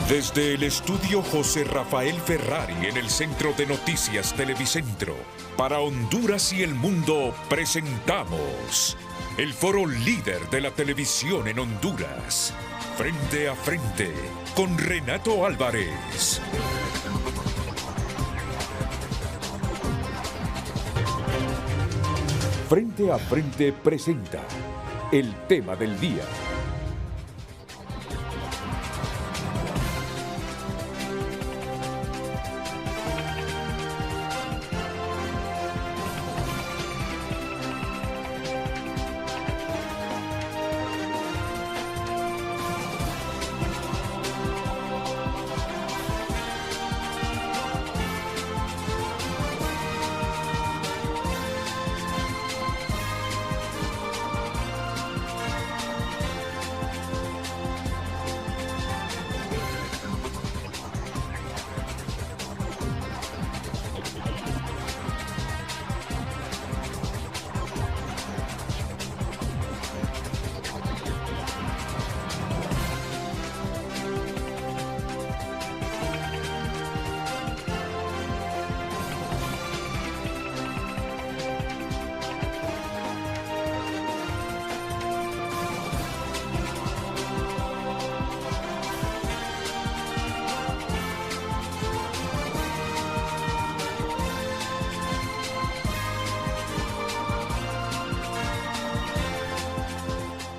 Desde el estudio José Rafael Ferrari en el Centro de Noticias Televicentro, para Honduras y el mundo presentamos el foro líder de la televisión en Honduras. Frente a frente con Renato Álvarez. Frente a frente presenta el tema del día.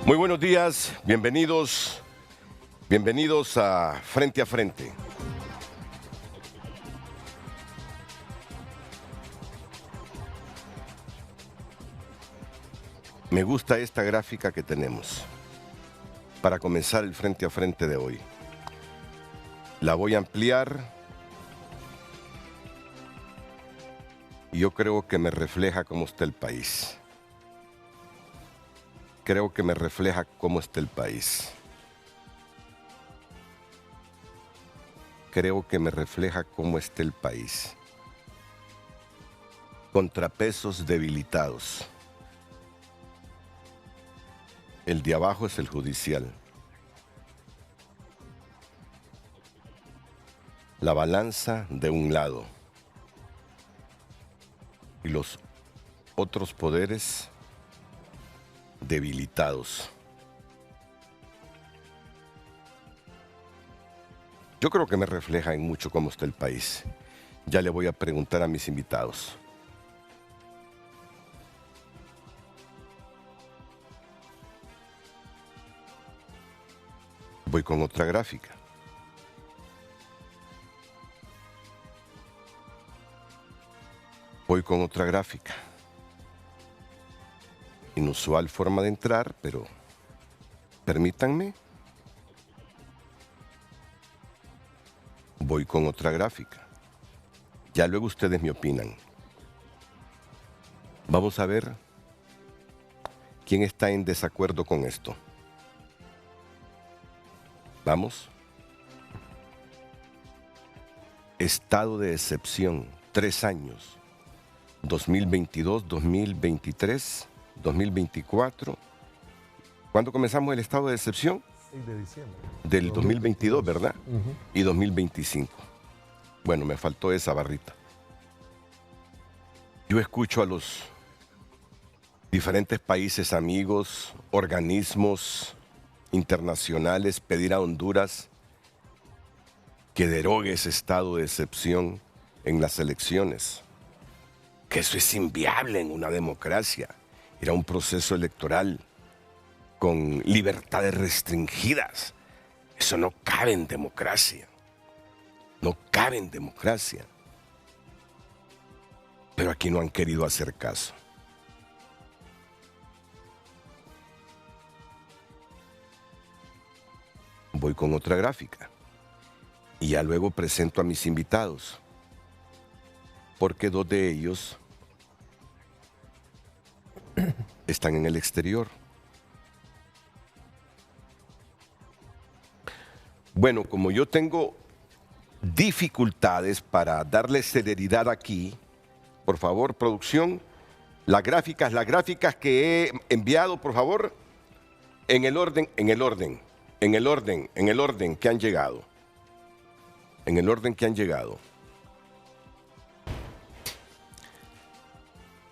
Muy buenos días, bienvenidos a Frente a Frente. Me gusta esta gráfica que tenemos para comenzar el Frente a Frente de hoy. La voy a ampliar y yo creo que me refleja cómo está el país. Creo que me refleja cómo está el país. Creo que me refleja cómo está el país. Contrapesos debilitados. El de abajo es el judicial. La balanza de un lado. Y los otros poderes debilitados. Yo creo que me refleja en mucho cómo está el país. Ya le voy a preguntar a mis invitados. Voy con otra gráfica. Voy con otra gráfica. Inusual forma de entrar, pero permítanme. Voy con otra gráfica. Ya luego ustedes me opinan. Vamos a ver quién está en desacuerdo con esto. Vamos. Estado de excepción, 3 años. 2022, 2023... 2024. ¿Cuándo comenzamos el estado de excepción? 6 de diciembre. Del 2022, ¿verdad? Y 2025. Bueno, me faltó esa barrita. Yo escucho a los diferentes países amigos, organismos internacionales pedir a Honduras que derogue ese estado de excepción en las elecciones. Que eso es inviable en una democracia. Era un proceso electoral con libertades restringidas. Eso no cabe en democracia. No cabe en democracia. Pero aquí no han querido hacer caso. Voy con otra gráfica. Y ya luego presento a mis invitados. Porque 2 de ellos están en el exterior. Bueno, como yo tengo dificultades para darle celeridad aquí, por favor, producción, las gráficas que he enviado, por favor, en el orden que han llegado. en el orden que han llegado.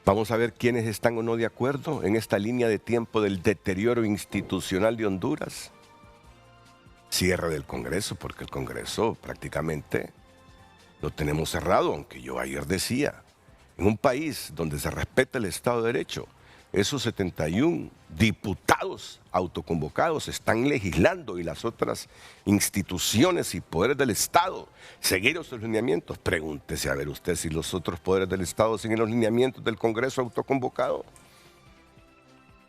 Vamos a ver quiénes están o no de acuerdo en esta línea de tiempo del deterioro institucional de Honduras. Cierre del Congreso, porque el Congreso prácticamente lo tenemos cerrado, aunque yo ayer decía, en un país donde se respeta el Estado de Derecho, esos 71 diputados autoconvocados están legislando y las otras instituciones y poderes del Estado seguir esos lineamientos. Pregúntese a ver usted si los otros poderes del Estado siguen los lineamientos del Congreso autoconvocado.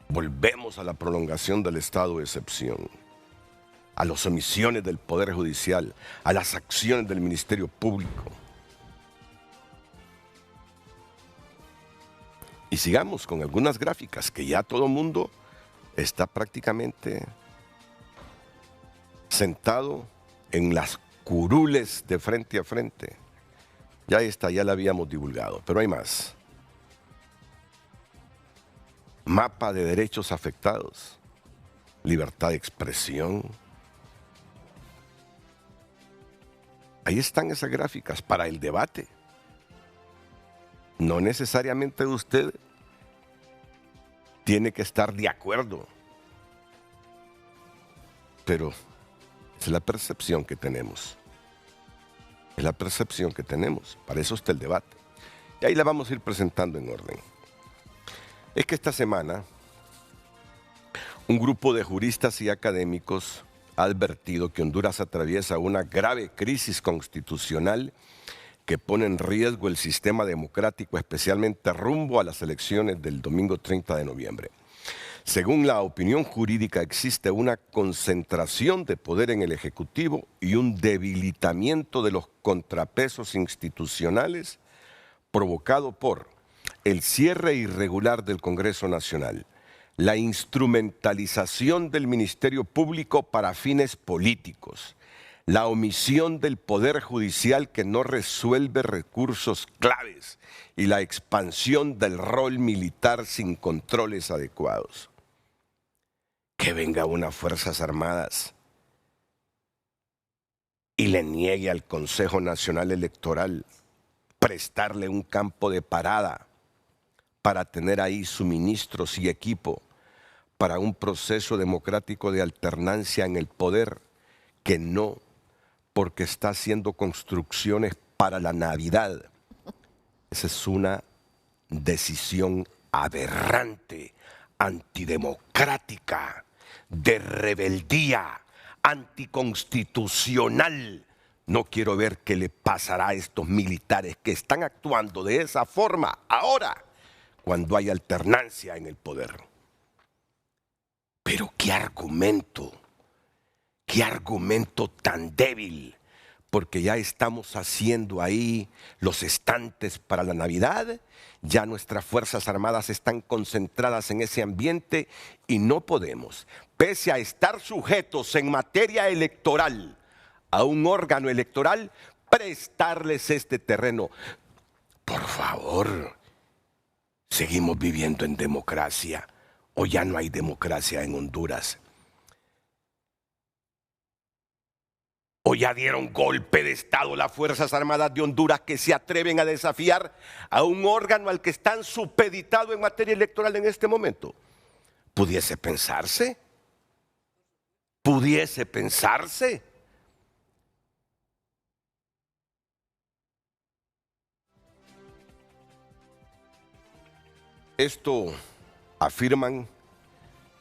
Volvemos a la prolongación del estado de excepción, a las omisiones del Poder Judicial, a las acciones del Ministerio Público. Y sigamos con algunas gráficas que ya todo el mundo está prácticamente sentado en las curules de frente a frente. Ya esta ya la habíamos divulgado, pero hay más. Mapa de derechos afectados, libertad de expresión. Ahí están esas gráficas para el debate. No necesariamente usted tiene que estar de acuerdo, pero es la percepción que tenemos. Es la percepción que tenemos. Para eso está el debate. Y ahí la vamos a ir presentando en orden. Es que esta semana un grupo de juristas y académicos ha advertido que Honduras atraviesa una grave crisis constitucional que pone en riesgo el sistema democrático, especialmente rumbo a las elecciones del domingo 30 de noviembre. Según la opinión jurídica, existe una concentración de poder en el Ejecutivo y un debilitamiento de los contrapesos institucionales provocado por el cierre irregular del Congreso Nacional, la instrumentalización del Ministerio Público para fines políticos, la omisión del Poder Judicial que no resuelve recursos claves y la expansión del rol militar sin controles adecuados. Que venga unas Fuerzas Armadas y le niegue al Consejo Nacional Electoral prestarle un campo de parada para tener ahí suministros y equipo para un proceso democrático de alternancia en el poder, que no porque está haciendo construcciones para la Navidad. Esa es una decisión aberrante, antidemocrática, de rebeldía, anticonstitucional. No quiero ver qué le pasará a estos militares que están actuando de esa forma ahora, cuando hay alternancia en el poder. Pero qué argumento tan débil, porque ya estamos haciendo ahí los estantes para la Navidad, ya nuestras Fuerzas Armadas están concentradas en ese ambiente y no podemos, pese a estar sujetos en materia electoral a un órgano electoral, prestarles este terreno. Por favor, ¿seguimos viviendo en democracia o ya no hay democracia en Honduras? ¿O ya dieron golpe de Estado las Fuerzas Armadas de Honduras que se atreven a desafiar a un órgano al que están supeditados en materia electoral en este momento? ¿Pudiese pensarse? ¿Pudiese pensarse? Esto, afirman,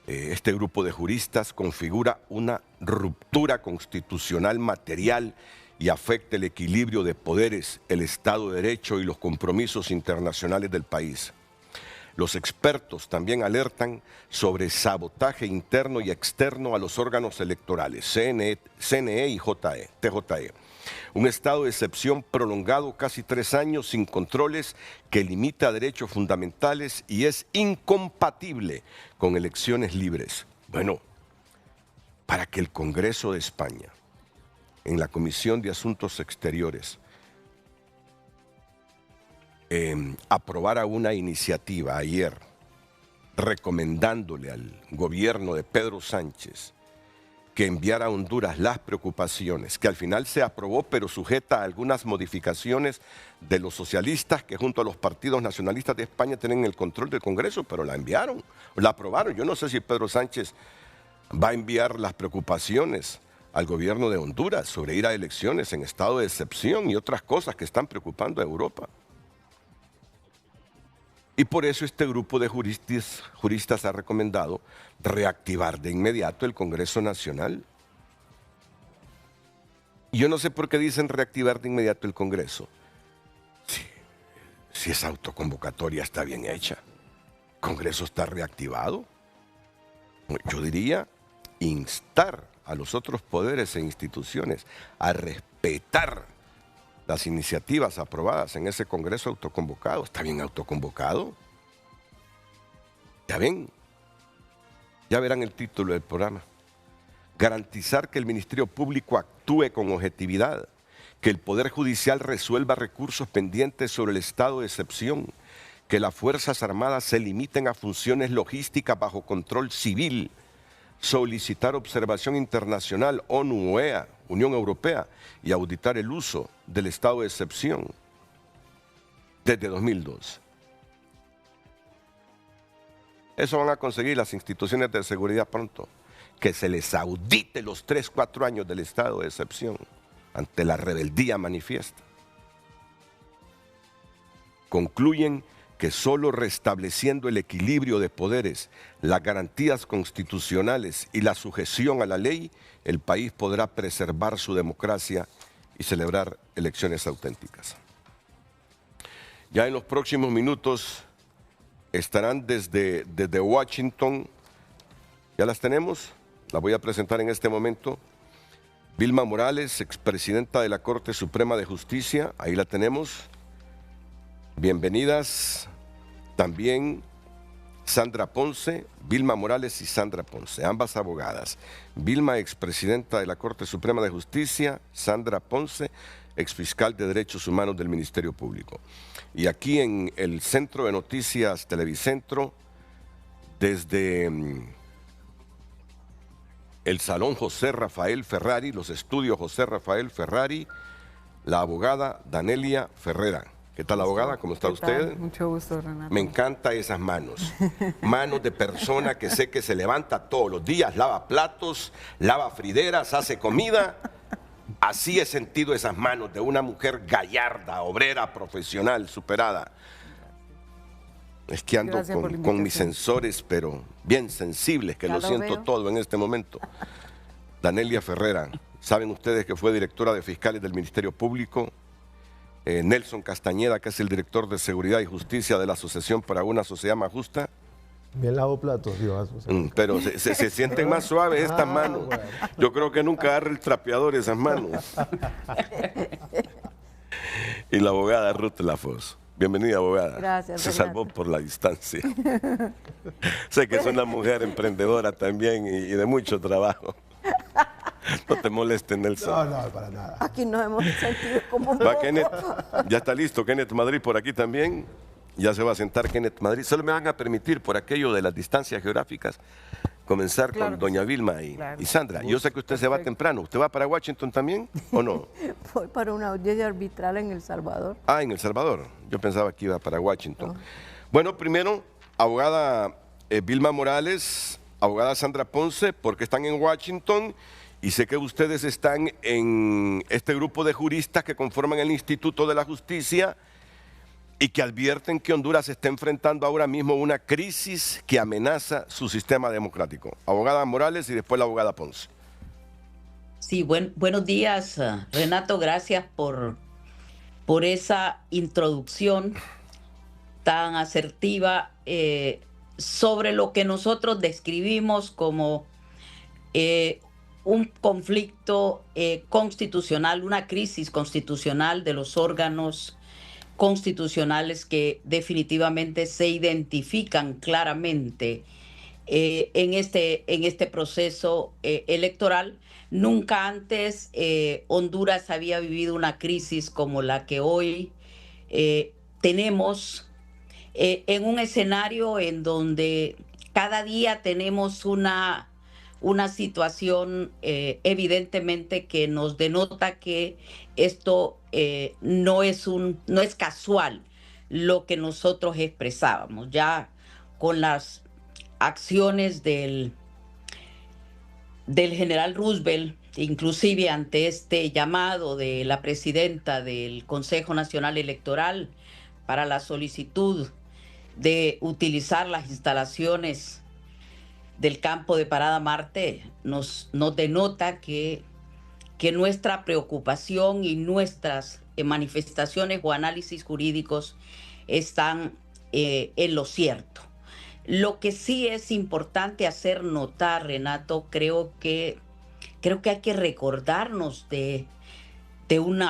este grupo de juristas configura una ruptura constitucional material y afecta el equilibrio de poderes, el Estado de Derecho y los compromisos internacionales del país. Los expertos también alertan sobre sabotaje interno y externo a los órganos electorales, CNE y TJE. Un estado de excepción prolongado casi 3 años sin controles que limita derechos fundamentales y es incompatible con elecciones libres. Bueno, para que el Congreso de España, en la Comisión de Asuntos Exteriores, aprobara una iniciativa ayer recomendándole al gobierno de Pedro Sánchez que enviara a Honduras las preocupaciones, que al final se aprobó, pero sujeta a algunas modificaciones de los socialistas que junto a los partidos nacionalistas de España tienen el control del Congreso, pero la enviaron, la aprobaron. Yo no sé si Pedro Sánchez va a enviar las preocupaciones al gobierno de Honduras sobre ir a elecciones en estado de excepción y otras cosas que están preocupando a Europa. Y por eso este grupo de juristas ha recomendado reactivar de inmediato el Congreso Nacional. Y yo no sé por qué dicen reactivar de inmediato el Congreso. Si esa autoconvocatoria está bien hecha, el Congreso está reactivado. Yo diría instar a los otros poderes e instituciones a respetar las iniciativas aprobadas en ese Congreso autoconvocado. ¿Está bien autoconvocado? ¿Ya ven? Ya verán el título del programa. Garantizar que el Ministerio Público actúe con objetividad, que el Poder Judicial resuelva recursos pendientes sobre el estado de excepción, que las Fuerzas Armadas se limiten a funciones logísticas bajo control civil, solicitar observación internacional, ONU, OEA, Unión Europea, y auditar el uso del estado de excepción desde 2002. Eso van a conseguir las instituciones de seguridad pronto, que se les audite los 3, 4 años del estado de excepción ante la rebeldía manifiesta. Concluyen que solo restableciendo el equilibrio de poderes, las garantías constitucionales y la sujeción a la ley, el país podrá preservar su democracia y celebrar elecciones auténticas. Ya en los próximos minutos estarán desde Washington, ya las tenemos, las voy a presentar en este momento. Vilma Morales, expresidenta de la Corte Suprema de Justicia, ahí la tenemos. Bienvenidas también Sandra Ponce, Vilma Morales y Sandra Ponce, ambas abogadas. Vilma, expresidenta de la Corte Suprema de Justicia, Sandra Ponce, exfiscal de Derechos Humanos del Ministerio Público. Y aquí en el Centro de Noticias Televicentro, desde el Salón José Rafael Ferrari, los estudios José Rafael Ferrari, la abogada Danelia Ferrera. ¿Qué tal, abogada? ¿Cómo está usted? Mucho gusto, Renato. Me encantan esas manos. Manos de persona que sé que se levanta todos los días, lava platos, lava frideras, hace comida. Así he sentido esas manos de una mujer gallarda, obrera, profesional, superada. Es que ando con mis sensores, pero bien sensibles, que lo siento todo en este momento. Danelia Ferrera, saben ustedes que fue directora de fiscales del Ministerio Público. Nelson Castañeda, que es el director de Seguridad y Justicia de la Asociación para una Sociedad Más Justa. Bien lavo platos, Dios. Pero se sienten más suaves estas manos. Bueno. Yo creo que nunca agarre el trapeador esas manos. Y la abogada Ruth Lafos. Bienvenida, abogada. Gracias. Se salvó por la distancia. Sé que es una mujer emprendedora también y de mucho trabajo. No te molestes, Nelson. No, para nada. Aquí nos hemos sentido como un Va, Kenneth, ya está listo Kenneth Madrid por aquí también. Ya se va a sentar Kenneth Madrid. Solo me van a permitir, por aquello de las distancias geográficas, comenzar con doña Vilma y Sandra. Yo sé que usted se va temprano. ¿Usted va para Washington también o no? Voy para una audiencia arbitral en El Salvador. Ah, en El Salvador. Yo pensaba que iba para Washington. Bueno, primero, abogada Vilma Morales, abogada Sandra Ponce, porque están en Washington. Y sé que ustedes están en este grupo de juristas que conforman el Instituto de la Justicia y que advierten que Honduras se está enfrentando ahora mismo una crisis que amenaza su sistema democrático. Abogada Morales y después la abogada Ponce. Sí, buenos días, Renato. Gracias por esa introducción tan asertiva sobre lo que nosotros describimos como un conflicto constitucional, una crisis constitucional de los órganos constitucionales que definitivamente se identifican claramente en este proceso electoral. Nunca antes Honduras había vivido una crisis como la que hoy tenemos, en un escenario en donde cada día tenemos una una situación evidentemente que nos denota que esto no es casual lo que nosotros expresábamos. Ya con las acciones del general Roosevelt, inclusive ante este llamado de la presidenta del Consejo Nacional Electoral para la solicitud de utilizar las instalaciones del campo de Parada Marte, nos denota que nuestra preocupación y nuestras manifestaciones o análisis jurídicos están en lo cierto. Lo que sí es importante hacer notar, Renato, creo que hay que recordarnos de un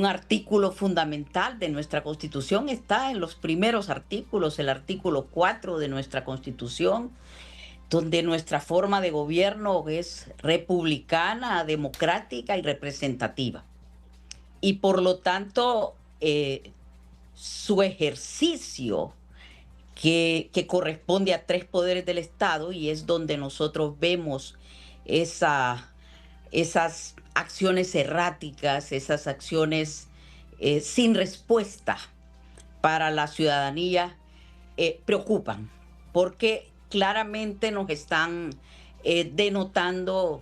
artículo fundamental de nuestra Constitución. Está en los primeros artículos, el artículo 4 de nuestra Constitución, donde nuestra forma de gobierno es republicana, democrática y representativa. Y por lo tanto, su ejercicio que corresponde a 3 poderes del Estado, y es donde nosotros vemos esas acciones erráticas, esas acciones sin respuesta para la ciudadanía, preocupan, porque claramente nos están denotando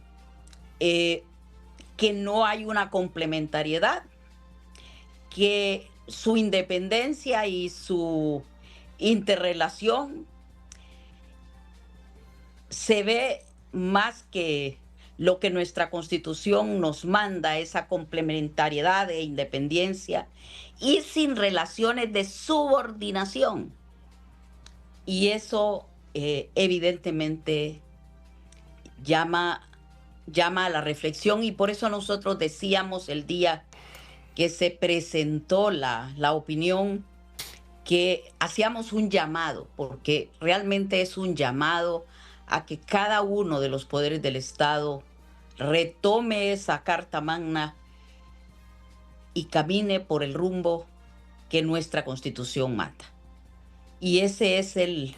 que no hay una complementariedad, que su independencia y su interrelación se ve más que lo que nuestra Constitución nos manda, esa complementariedad e independencia, y sin relaciones de subordinación. Y eso evidentemente llama a la reflexión, y por eso nosotros decíamos el día que se presentó la opinión que hacíamos un llamado, porque realmente es un llamado a que cada uno de los poderes del Estado retome esa Carta Magna y camine por el rumbo que nuestra Constitución manda. Y ese es el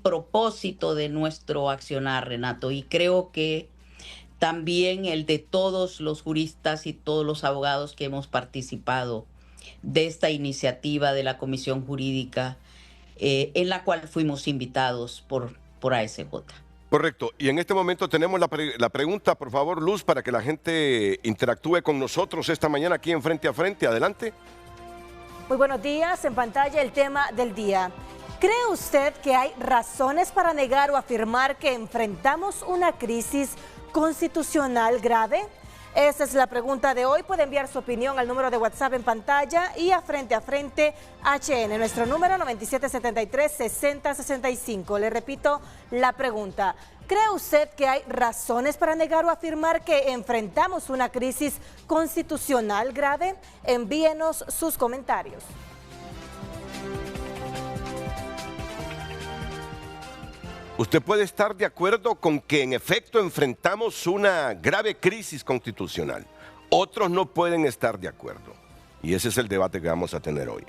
propósito de nuestro accionar, Renato, y creo que también el de todos los juristas y todos los abogados que hemos participado de esta iniciativa de la Comisión Jurídica, en la cual fuimos invitados por ASJ. Correcto. Y en este momento tenemos la pregunta, por favor, Luz, para que la gente interactúe con nosotros esta mañana aquí en Frente a Frente. Adelante. Muy buenos días. En pantalla el tema del día. ¿Cree usted que hay razones para negar o afirmar que enfrentamos una crisis constitucional grave? Esa es la pregunta de hoy. Puede enviar su opinión al número de WhatsApp en pantalla y a Frente HN. Nuestro número 9773-6065. Le repito la pregunta. ¿Cree usted que hay razones para negar o afirmar que enfrentamos una crisis constitucional grave? Envíenos sus comentarios. Usted puede estar de acuerdo con que en efecto enfrentamos una grave crisis constitucional. Otros no pueden estar de acuerdo. Y ese es el debate que vamos a tener hoy.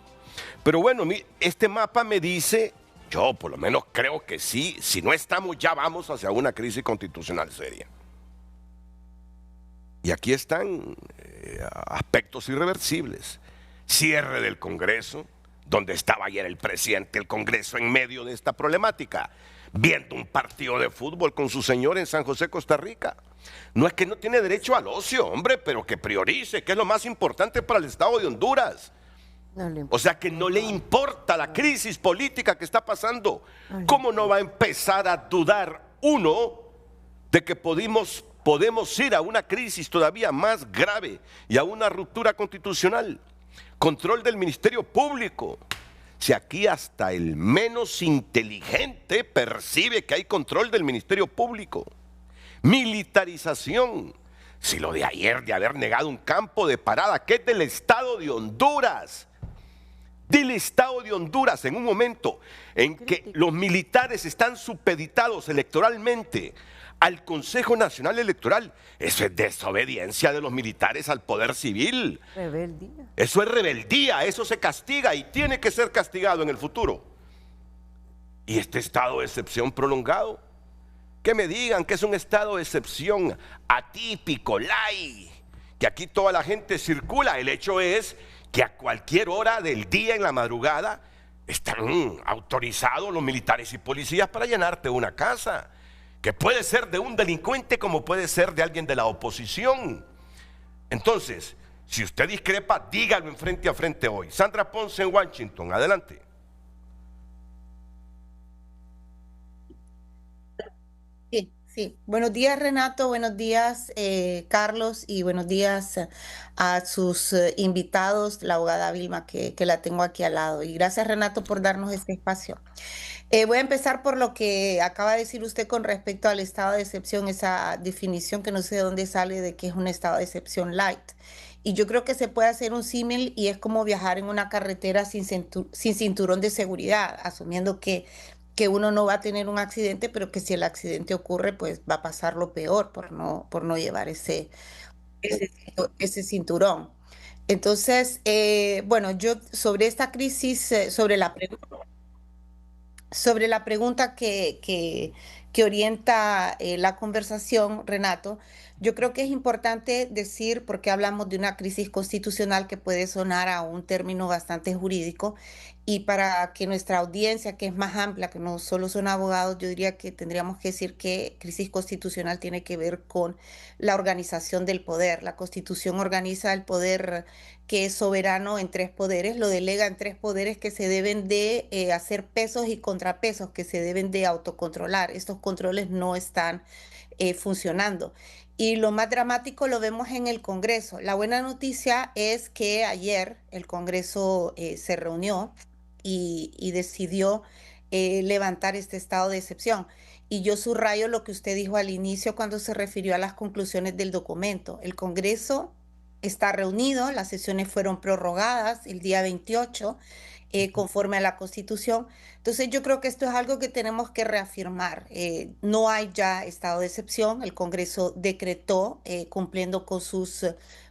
Pero bueno, este mapa me dice, yo por lo menos creo que sí, si no estamos ya vamos hacia una crisis constitucional seria. Y aquí están aspectos irreversibles. Cierre del Congreso, donde estaba ayer el presidente del Congreso en medio de esta problemática, viendo un partido de fútbol con su señor en San José, Costa Rica. No es que no tiene derecho al ocio, hombre, pero que priorice, que es lo más importante para el Estado de Honduras. O sea, que no le importa la crisis política que está pasando. ¿Cómo no va a empezar a dudar uno de que podemos ir a una crisis todavía más grave y a una ruptura constitucional? Control del Ministerio Público. Si aquí hasta el menos inteligente percibe que hay control del Ministerio Público. Militarización. Si lo de ayer de haber negado un campo de Parada, que es del Estado de Honduras, del Estado de Honduras, en un momento en que los militares están supeditados electoralmente al Consejo Nacional Electoral, eso es desobediencia de los militares al poder civil. Rebeldía. Eso es rebeldía, eso se castiga y tiene que ser castigado en el futuro. Y este estado de excepción prolongado, Que me digan que es un estado de excepción atípico, light, que aquí toda la gente circula. El hecho es que a cualquier hora del día en la madrugada están autorizados los militares y policías para llenarte una casa, que puede ser de un delincuente como puede ser de alguien de la oposición. Entonces, si usted discrepa, dígalo en frente a frente hoy. Sandra Ponce en Washington, adelante. Sí. Buenos días, Renato, buenos días, Carlos, y buenos días a sus invitados, la abogada Vilma, que la tengo aquí al lado. Y gracias, Renato, por darnos este espacio. Voy a empezar por lo que acaba de decir usted con respecto al estado de excepción, esa definición que no sé de dónde sale de que es un estado de excepción light. Y yo creo que se puede hacer un símil y es como viajar en una carretera sin cinturón de seguridad, asumiendo que uno no va a tener un accidente, pero que si el accidente ocurre, pues va a pasar lo peor por no llevar ese cinturón. Entonces, bueno, yo sobre esta crisis, sobre la pregunta que orienta la conversación, Renato, yo creo que es importante decir, porque hablamos de una crisis constitucional que puede sonar a un término bastante jurídico, y para que nuestra audiencia, que es más amplia, que no solo son abogados, yo diría que tendríamos que decir que crisis constitucional tiene que ver con la organización del poder. La Constitución organiza el poder que es soberano en tres poderes, lo delega en tres poderes que se deben de hacer pesos y contrapesos, que se deben de autocontrolar. Estos controles no están funcionando. Y lo más dramático lo vemos en el Congreso. La buena noticia es que ayer el Congreso se reunió y decidió levantar este estado de excepción. Y yo subrayo lo que usted dijo al inicio cuando se refirió a las conclusiones del documento. El Congreso está reunido, las sesiones fueron prorrogadas el día 28, conforme a la Constitución. Entonces yo creo que esto es algo que tenemos que reafirmar. No hay ya estado de excepción. El Congreso decretó, cumpliendo con sus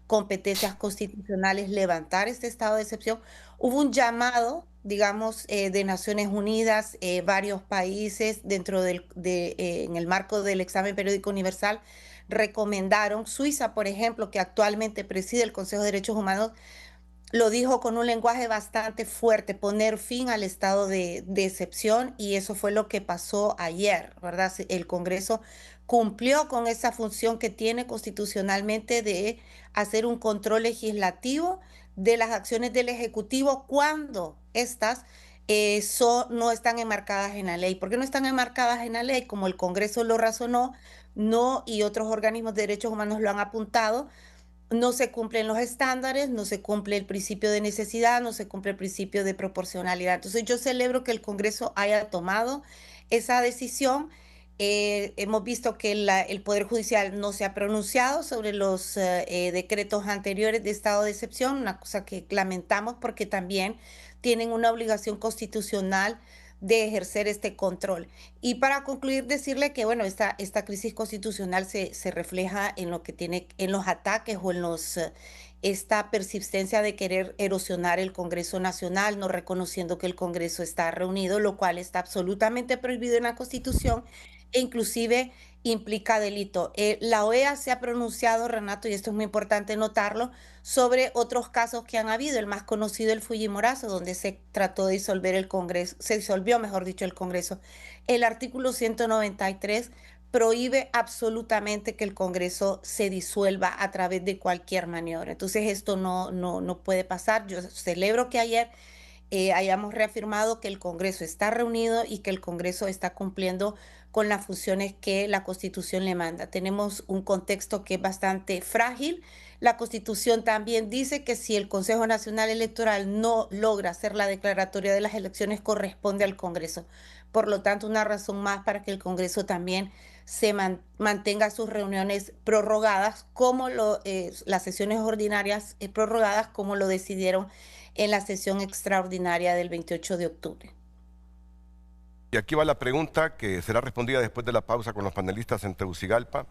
competencias constitucionales, levantar este estado de excepción. Hubo un llamado, digamos, de Naciones Unidas, varios países en el marco del examen periódico universal recomendaron. Suiza, por ejemplo, que actualmente preside el Consejo de Derechos Humanos, lo dijo con un lenguaje bastante fuerte, poner fin al estado de excepción, y eso fue lo que pasó ayer, ¿verdad? El Congreso cumplió con esa función que tiene constitucionalmente de hacer un control legislativo de las acciones del Ejecutivo cuando estas no están enmarcadas en la ley. ¿Por qué no están enmarcadas en la ley? Como el Congreso lo razonó, no, y otros organismos de derechos humanos lo han apuntado, no se cumplen los estándares, no se cumple el principio de necesidad, no se cumple el principio de proporcionalidad. Entonces yo celebro que el Congreso haya tomado esa decisión. Hemos visto que el Poder Judicial no se ha pronunciado sobre los decretos anteriores de estado de excepción, una cosa que lamentamos porque también tienen una obligación constitucional de ejercer este control. Y para concluir, decirle que bueno, esta crisis constitucional se refleja en lo que tiene, en los ataques o en esta persistencia de querer erosionar el Congreso Nacional, no reconociendo que el Congreso está reunido, lo cual está absolutamente prohibido en la Constitución e inclusive implica delito. La OEA se ha pronunciado, Renato, y esto es muy importante notarlo, sobre otros casos que han habido. El más conocido, el Fujimorazo, donde se trató de disolver el Congreso, se disolvió, mejor dicho, el Congreso. El artículo 193 prohíbe absolutamente que el Congreso se disuelva a través de cualquier maniobra. Entonces esto no puede pasar. Yo celebro que ayer hayamos reafirmado que el Congreso está reunido y que el Congreso está cumpliendo con las funciones que la Constitución le manda. Tenemos un contexto que es bastante frágil. La Constitución también dice que si el Consejo Nacional Electoral no logra hacer la declaratoria de las elecciones, corresponde al Congreso. Por lo tanto, una razón más para que el Congreso también se mantenga sus reuniones prorrogadas, como las sesiones ordinarias prorrogadas, como lo decidieron en la sesión extraordinaria del 28 de octubre. Y aquí va la pregunta que será respondida después de la pausa con los panelistas en Tegucigalpa.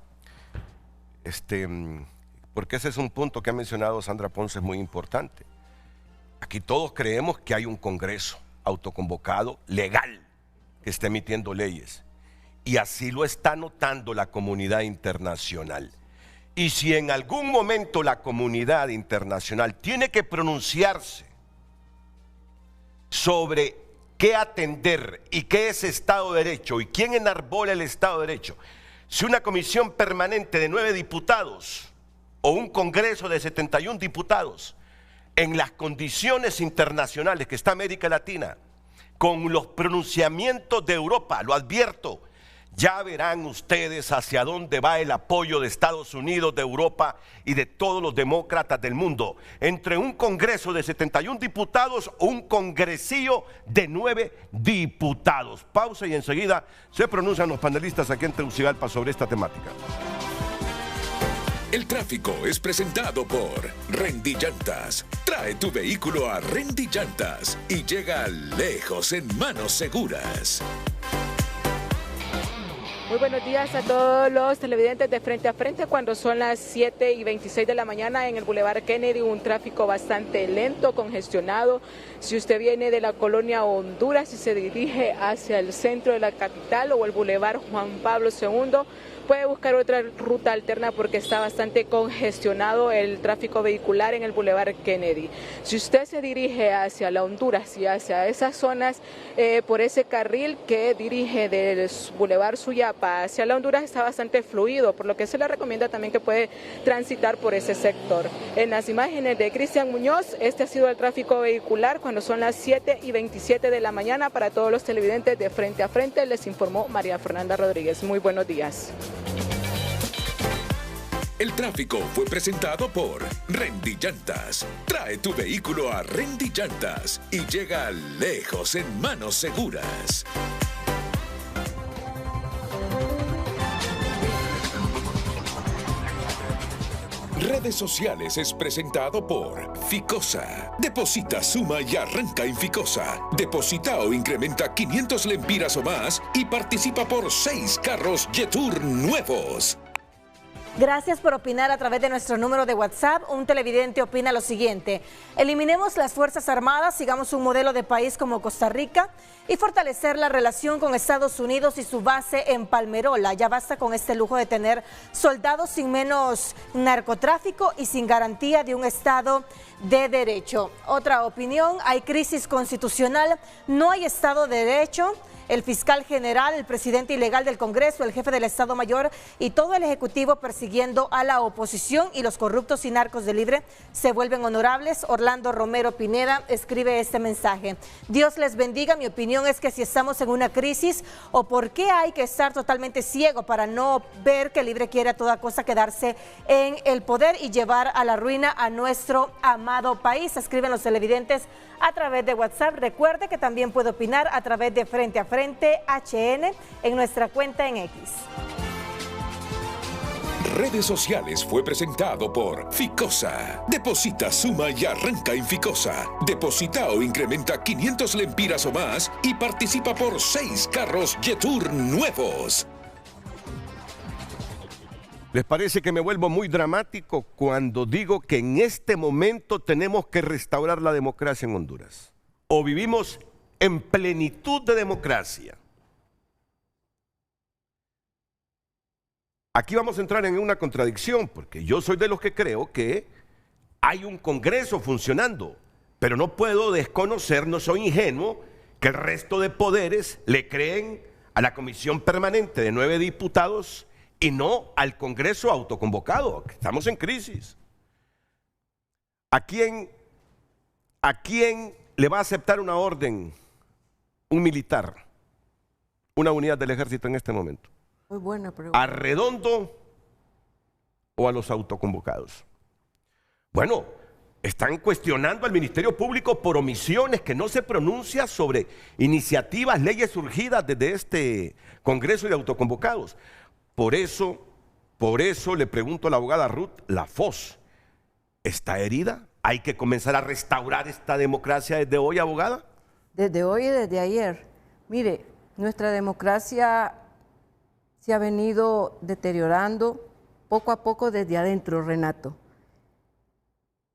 Porque ese es un punto que ha mencionado Sandra Ponce, es muy importante. Aquí todos creemos que hay un Congreso autoconvocado, legal, que está emitiendo leyes. y así lo está notando la comunidad internacional. Y si en algún momento la comunidad internacional tiene que pronunciarse sobre qué atender y qué es Estado de Derecho y quién enarbola el Estado de Derecho, si una comisión permanente de 9 diputados o un Congreso de 71 diputados, en las condiciones internacionales que está América Latina, con los pronunciamientos de Europa, lo advierto, ya verán ustedes hacia dónde va el apoyo de Estados Unidos, de Europa y de todos los demócratas del mundo. Entre un Congreso de 71 diputados o un congresillo de 9 diputados. Pausa y enseguida se pronuncian los panelistas aquí en Tegucigalpa sobre esta temática. El tráfico es presentado por Rendy Llantas. Trae tu vehículo a Rendy Llantas y llega lejos en manos seguras. Muy buenos días a todos los televidentes de Frente a Frente. Cuando son las 7:26 de la mañana en el Boulevard Kennedy, un tráfico bastante lento, congestionado. Si usted viene de la colonia Honduras y se dirige hacia el centro de la capital o el Boulevard Juan Pablo II, puede buscar otra ruta alterna porque está bastante congestionado el tráfico vehicular en el Boulevard Kennedy. Si usted se dirige hacia la Honduras y hacia esas zonas, por ese carril que dirige del Boulevard Suyapa hacia la Honduras, está bastante fluido, por lo que se le recomienda también que puede transitar por ese sector. En las imágenes de Cristian Muñoz, este ha sido el tráfico vehicular cuando son las 7:27 de la mañana. Para todos los televidentes de Frente a Frente, les informó María Fernanda Rodríguez. Muy buenos días. El tráfico fue presentado por Rendy Llantas. Trae tu vehículo a Rendy Llantas y llega lejos en manos seguras. Redes sociales es presentado por Ficosa. Deposita, suma y arranca en Ficosa. Deposita o incrementa 500 lempiras o más y participa por 6 carros Jetour nuevos. Gracias por opinar a través de nuestro número de WhatsApp. Un televidente opina lo siguiente: eliminemos las Fuerzas Armadas, sigamos un modelo de país como Costa Rica y fortalecer la relación con Estados Unidos y su base en Palmerola. Ya basta con este lujo de tener soldados sin menos narcotráfico y sin garantía de un Estado de Derecho. Otra opinión: hay crisis constitucional, no hay Estado de Derecho. El fiscal general, el presidente ilegal del Congreso, el jefe del Estado Mayor y todo el Ejecutivo persiguiendo a la oposición, y los corruptos y narcos de Libre se vuelven honorables. Orlando Romero Pineda escribe este mensaje: Dios les bendiga. Mi opinión es que si estamos en una crisis, o por qué hay que estar totalmente ciego para no ver que Libre quiere a toda costa quedarse en el poder y llevar a la ruina a nuestro amado país. Escriben los televidentes a través de WhatsApp. Recuerde que también puede opinar a través de Frente a Frente HN en nuestra cuenta en X. Redes sociales fue presentado por Ficosa. Deposita, suma y arranca en Ficosa. Deposita o incrementa 500 lempiras o más y participa por 6 carros Jetour nuevos. ¿Les parece que me vuelvo muy dramático cuando digo que en este momento tenemos que restaurar la democracia en Honduras? ¿O vivimos en plenitud de democracia? Aquí vamos a entrar en una contradicción, porque yo soy de los que creo que hay un Congreso funcionando, pero no puedo desconocer, no soy ingenuo, que el resto de poderes le creen a la Comisión Permanente de 9 diputados y no al Congreso autoconvocado, que estamos en crisis. ¿A quién le va a aceptar una orden un militar, una unidad del ejército en este momento? Muy buena pregunta. ¿A Redondo o a los autoconvocados? Bueno, están cuestionando al Ministerio Público por omisiones, que no se pronuncia sobre iniciativas, leyes surgidas desde este Congreso de autoconvocados. Por eso le pregunto a la abogada Ruth Lafosse, ¿está herida? ¿Hay que comenzar a restaurar esta democracia desde hoy, abogada? Desde hoy y desde ayer. Mire, nuestra democracia se ha venido deteriorando poco a poco desde adentro, Renato.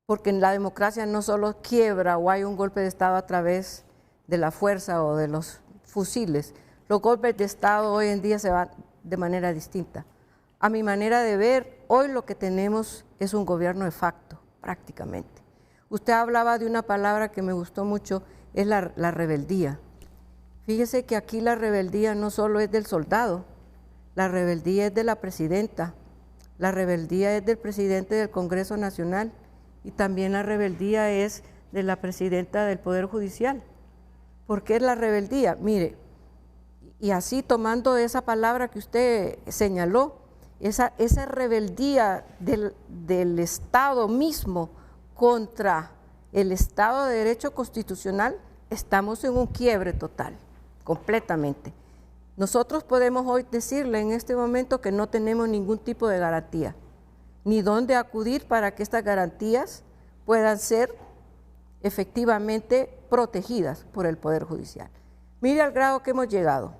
Porque en la democracia no solo quiebra o hay un golpe de Estado a través de la fuerza o de los fusiles. Los golpes de Estado hoy en día se van de manera distinta. A mi manera de ver, hoy lo que tenemos es un gobierno de facto, prácticamente. Usted hablaba de una palabra que me gustó mucho, es la rebeldía. Fíjese que aquí la rebeldía no solo es del soldado, la rebeldía es de la presidenta, la rebeldía es del presidente del Congreso Nacional y también la rebeldía es de la presidenta del Poder Judicial. ¿Por qué es la rebeldía? Mire, y así tomando esa palabra que usted señaló, esa rebeldía del Estado mismo contra el Estado de Derecho Constitucional, estamos en un quiebre total, completamente. Nosotros podemos hoy decirle en este momento que no tenemos ningún tipo de garantía, ni dónde acudir para que estas garantías puedan ser efectivamente protegidas por el Poder Judicial. Mire al grado que hemos llegado.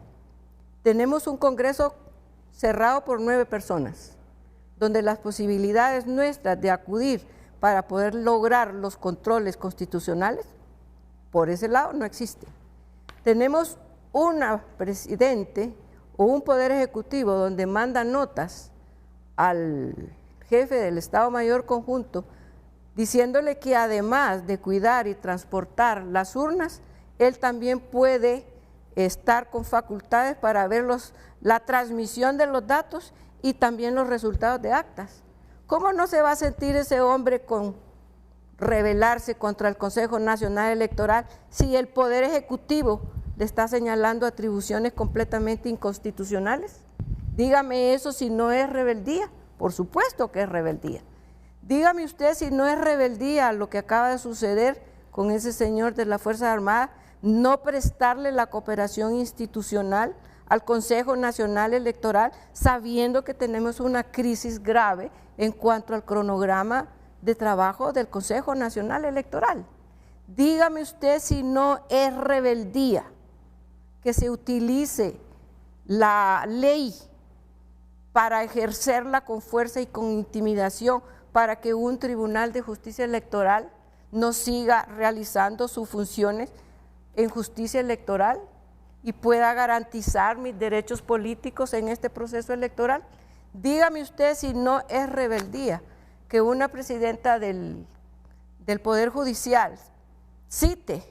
Tenemos un Congreso cerrado por 9 personas, donde las posibilidades nuestras de acudir para poder lograr los controles constitucionales, por ese lado no existen. Tenemos una presidente o un poder ejecutivo donde manda notas al jefe del Estado Mayor Conjunto diciéndole que además de cuidar y transportar las urnas, él también puede estar con facultades para ver la transmisión de los datos y también los resultados de actas. ¿Cómo no se va a sentir ese hombre con rebelarse contra el Consejo Nacional Electoral si el Poder Ejecutivo le está señalando atribuciones completamente inconstitucionales? Dígame eso si no es rebeldía. Por supuesto que es rebeldía. Dígame usted si no es rebeldía lo que acaba de suceder con ese señor de las Fuerzas Armadas, no prestarle la cooperación institucional al Consejo Nacional Electoral, sabiendo que tenemos una crisis grave en cuanto al cronograma de trabajo del Consejo Nacional Electoral. Dígame usted si no es rebeldía que se utilice la ley para ejercerla con fuerza y con intimidación para que un Tribunal de Justicia Electoral no siga realizando sus funciones en justicia electoral y pueda garantizar mis derechos políticos en este proceso electoral. Dígame usted si no es rebeldía que una presidenta del Poder Judicial cite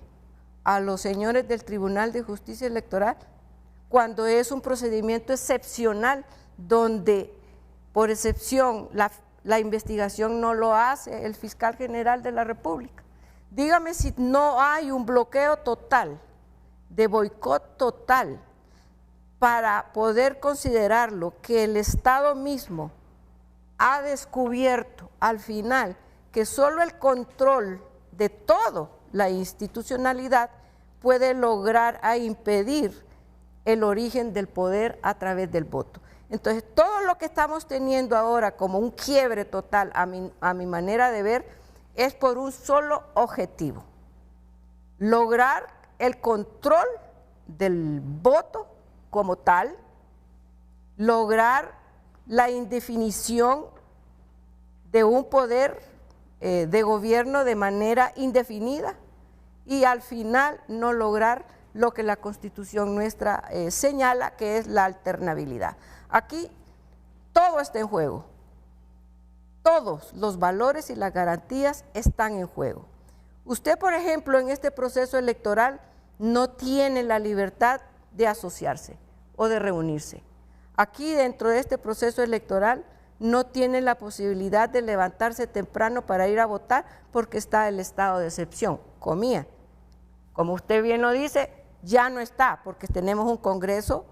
a los señores del Tribunal de Justicia Electoral cuando es un procedimiento excepcional donde por excepción la investigación no lo hace el fiscal general de la República. Dígame si no hay un bloqueo total, de boicot total, para poder considerarlo que el Estado mismo ha descubierto al final que solo el control de toda la institucionalidad puede lograr impedir el origen del poder a través del voto. Entonces, todo lo que estamos teniendo ahora como un quiebre total, a mi manera de ver, es por un solo objetivo: lograr el control del voto como tal, lograr la indefinición de un poder de gobierno de manera indefinida y al final no lograr lo que la Constitución nuestra señala, que es la alternabilidad. Aquí todo está en juego, todos los valores y las garantías están en juego. Usted, por ejemplo, en este proceso electoral no tiene la libertad de asociarse o de reunirse. Aquí dentro de este proceso electoral no tiene la posibilidad de levantarse temprano para ir a votar porque está el estado de excepción, comía. Como usted bien lo dice, ya no está porque tenemos un Congreso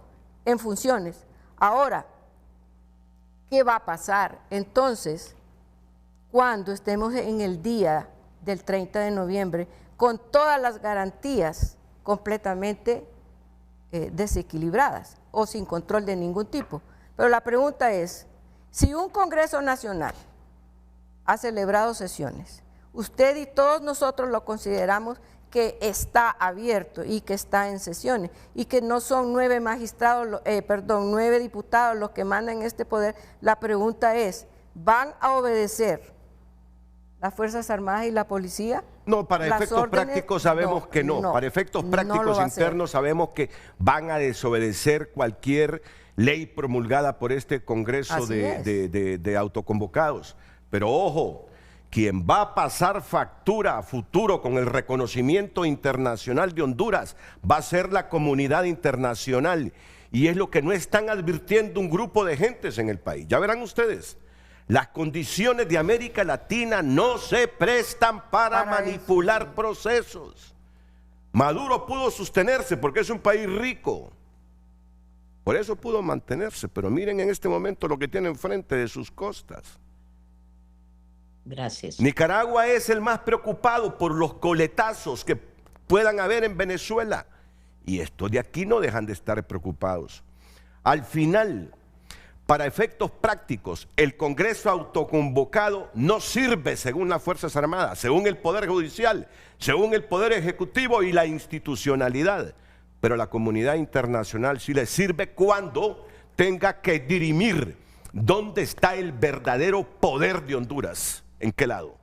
en funciones. Ahora, ¿qué va a pasar entonces cuando estemos en el día del 30 de noviembre con todas las garantías completamente desequilibradas o sin control de ningún tipo? Pero la pregunta es, si un Congreso Nacional ha celebrado sesiones, usted y todos nosotros lo consideramos que está abierto y que está en sesiones y que no son 9 diputados los que mandan este poder, la pregunta es, ¿van a obedecer las Fuerzas Armadas y la policía? No, para Las efectos órdenes, prácticos sabemos que no. Para efectos no prácticos lo va a hacer. internos sabemos que van a desobedecer cualquier ley promulgada por este Congreso Así de autoconvocados. Pero ojo, quien va a pasar factura a futuro con el reconocimiento internacional de Honduras va a ser la comunidad internacional. Y es lo que no están advirtiendo un grupo de gentes en el país. Ya verán ustedes. Las condiciones de América Latina no se prestan para manipular procesos. Maduro pudo sostenerse porque es un país rico. Por eso pudo mantenerse. Pero miren en este momento lo que tiene enfrente de sus costas. Gracias. Nicaragua es el más preocupado por los coletazos que puedan haber en Venezuela. Y estos de aquí no dejan de estar preocupados. Al final, para efectos prácticos, el Congreso autoconvocado no sirve según las Fuerzas Armadas, según el Poder Judicial, según el Poder Ejecutivo y la institucionalidad. Pero la comunidad internacional sí le sirve cuando tenga que dirimir dónde está el verdadero poder de Honduras. ¿En qué lado?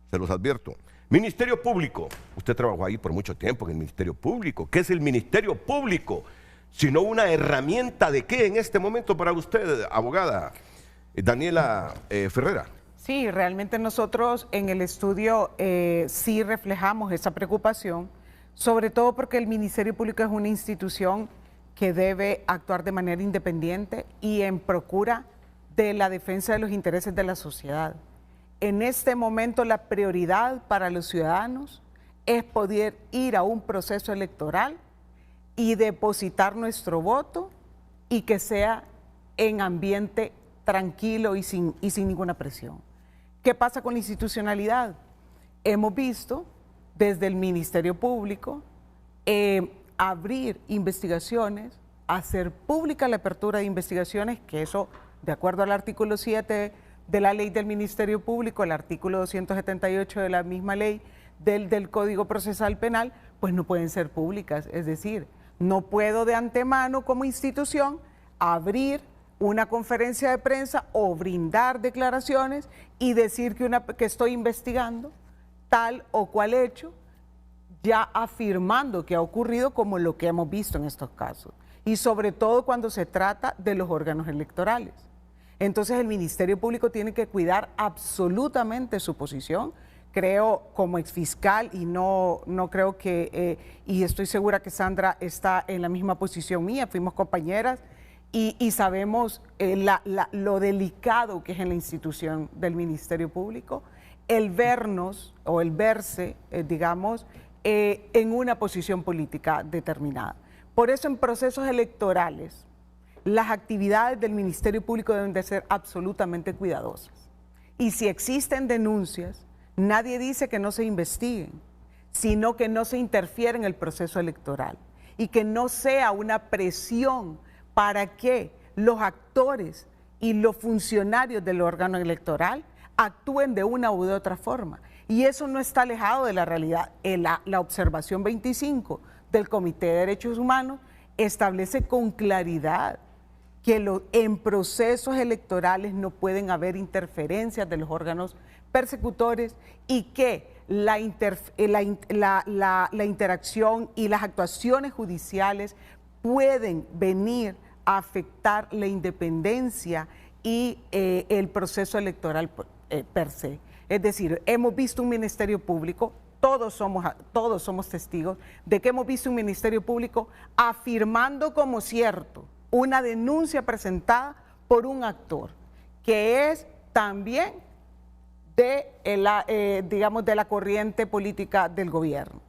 Se los advierto. Ministerio Público. Usted trabajó ahí por mucho tiempo en el Ministerio Público. ¿Qué es el Ministerio Público? Sino una herramienta de qué en este momento para usted, abogada Daniela Ferrera. Sí, realmente nosotros en el estudio sí reflejamos esa preocupación, sobre todo porque el Ministerio Público es una institución que debe actuar de manera independiente y en procura de la defensa de los intereses de la sociedad. En este momento la prioridad para los ciudadanos es poder ir a un proceso electoral y depositar nuestro voto y que sea en ambiente tranquilo y sin ninguna presión. ¿Qué pasa con la institucionalidad? Hemos visto desde el Ministerio Público abrir investigaciones, hacer pública la apertura de investigaciones, que eso, de acuerdo al artículo 7 de la ley del Ministerio Público, el artículo 278 de la misma ley del Código Procesal Penal, pues no pueden ser públicas. Es decir, no puedo de antemano como institución abrir una conferencia de prensa o brindar declaraciones y decir que estoy investigando tal o cual hecho, ya afirmando que ha ocurrido, como lo que hemos visto en estos casos. Y sobre todo cuando se trata de los órganos electorales. Entonces el Ministerio Público tiene que cuidar absolutamente su posición. Creo como exfiscal y no creo que, y estoy segura que Sandra está en la misma posición mía, fuimos compañeras y sabemos lo delicado que es en la institución del Ministerio Público el vernos o el verse, digamos, en una posición política determinada. Por eso en procesos electorales, las actividades del Ministerio Público deben de ser absolutamente cuidadosas. Y si existen denuncias, nadie dice que no se investiguen, sino que no se interfiera en el proceso electoral y que no sea una presión para que los actores y los funcionarios del órgano electoral actúen de una u de otra forma. Y eso no está alejado de la realidad. La observación 25 del Comité de Derechos Humanos establece con claridad que en procesos electorales no pueden haber interferencias de los órganos persecutores y que la interacción y las actuaciones judiciales pueden venir a afectar la independencia y el proceso electoral per se. Es decir, hemos visto un Ministerio Público, todos somos testigos de que hemos visto un Ministerio Público afirmando como cierto una denuncia presentada por un actor que es también digamos, de la corriente política del gobierno.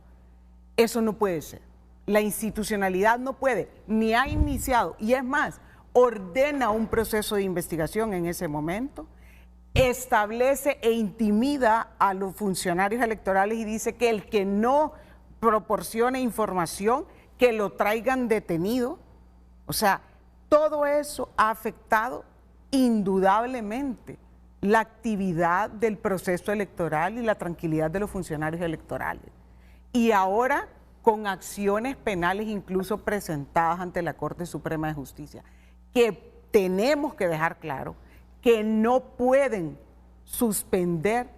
Eso no puede ser. La institucionalidad no puede, ni ha iniciado, y es más, ordena un proceso de investigación en ese momento, establece e intimida a los funcionarios electorales y dice que el que no proporcione información, que lo traigan detenido. O sea, todo eso ha afectado indudablemente la actividad del proceso electoral y la tranquilidad de los funcionarios electorales. Y ahora con acciones penales incluso presentadas ante la Corte Suprema de Justicia, que tenemos que dejar claro que no pueden suspender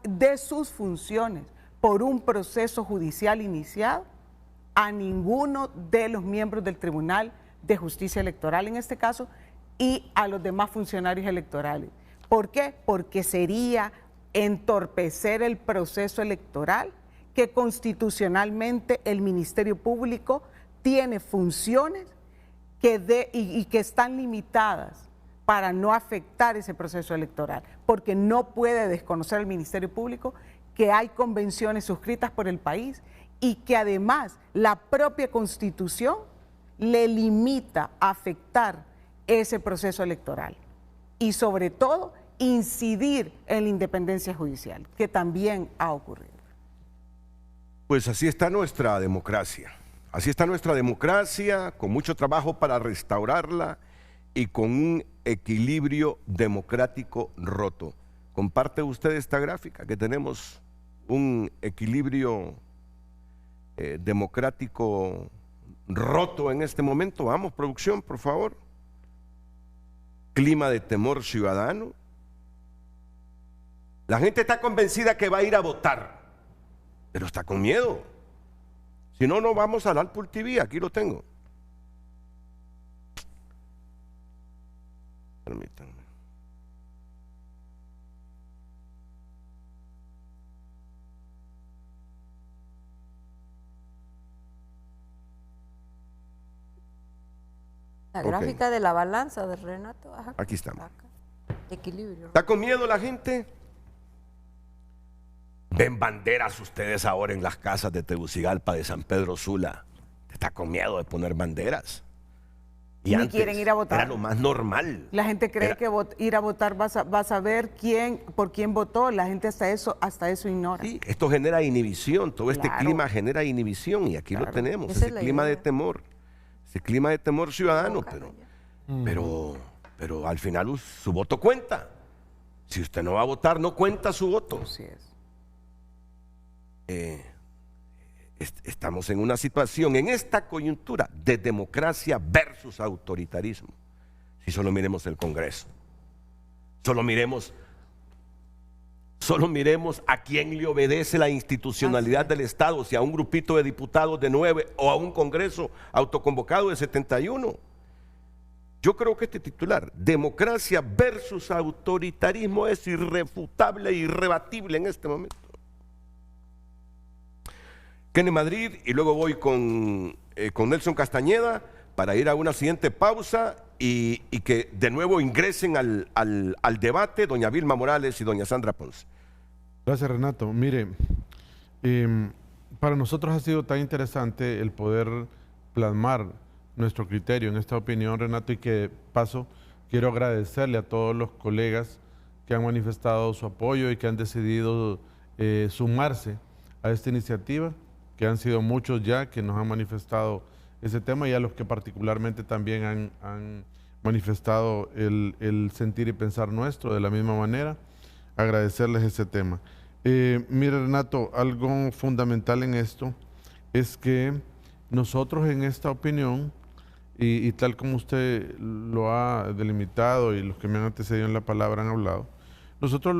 de sus funciones por un proceso judicial iniciado a ninguno de los miembros del Tribunal de Justicia Electoral en este caso y a los demás funcionarios electorales. ¿Por qué? Porque sería entorpecer el proceso electoral que constitucionalmente el Ministerio Público tiene funciones y que están limitadas para no afectar ese proceso electoral, porque no puede desconocer el Ministerio Público que hay convenciones suscritas por el país y que además la propia Constitución le limita a afectar ese proceso electoral y sobre todo incidir en la independencia judicial, que también ha ocurrido. Pues así está nuestra democracia. Así está nuestra democracia, con mucho trabajo para restaurarla y con un equilibrio democrático roto. ¿Comparte usted esta gráfica? Que tenemos un equilibrio democrático roto en este momento. Vamos, producción, por favor. Clima de temor ciudadano. La gente está convencida que va a ir a votar, pero está con miedo. Si no, no vamos al Apple TV, aquí lo tengo. Permítanme. La gráfica de la balanza de Renato. Ajá, aquí estamos. Equilibrio. ¿Está con miedo la gente? Ven banderas ustedes ahora en las casas de Tegucigalpa, de San Pedro Sula. Está con miedo de poner banderas. Y ni quieren ir a votar. Era lo más normal. La gente cree que ir a votar va a saber por quién votó. La gente hasta eso ignora. Sí, esto genera inhibición. Todo este clima genera inhibición y aquí lo tenemos. Ese clima de temor. Ese clima de temor ciudadano. Pero al final su voto cuenta. Si usted no va a votar, no cuenta su voto. Así es. Estamos en una situación, en esta coyuntura de democracia versus autoritarismo. Si solo miremos el Congreso, solo miremos a quién le obedece la institucionalidad del Estado, si a un grupito de diputados de 9 o a un Congreso autoconvocado de 71. Yo creo que este titular, democracia versus autoritarismo, es irrefutable e irrebatible en este momento. Kenny Madrid, y luego voy con Nelson Castañeda para ir a una siguiente pausa y que de nuevo ingresen al debate doña Vilma Morales y doña Sandra Ponce. Gracias, Renato. Mire, para nosotros ha sido tan interesante el poder plasmar nuestro criterio en esta opinión, Renato, y que paso quiero agradecerle a todos los colegas que han manifestado su apoyo y que han decidido sumarse a esta iniciativa, que han sido muchos ya que nos han manifestado ese tema y a los que particularmente también han manifestado el sentir y pensar nuestro de la misma manera, agradecerles ese tema. Mire, Renato, algo fundamental en esto es que nosotros en esta opinión, y tal como usted lo ha delimitado y los que me han antecedido en la palabra han hablado, nosotros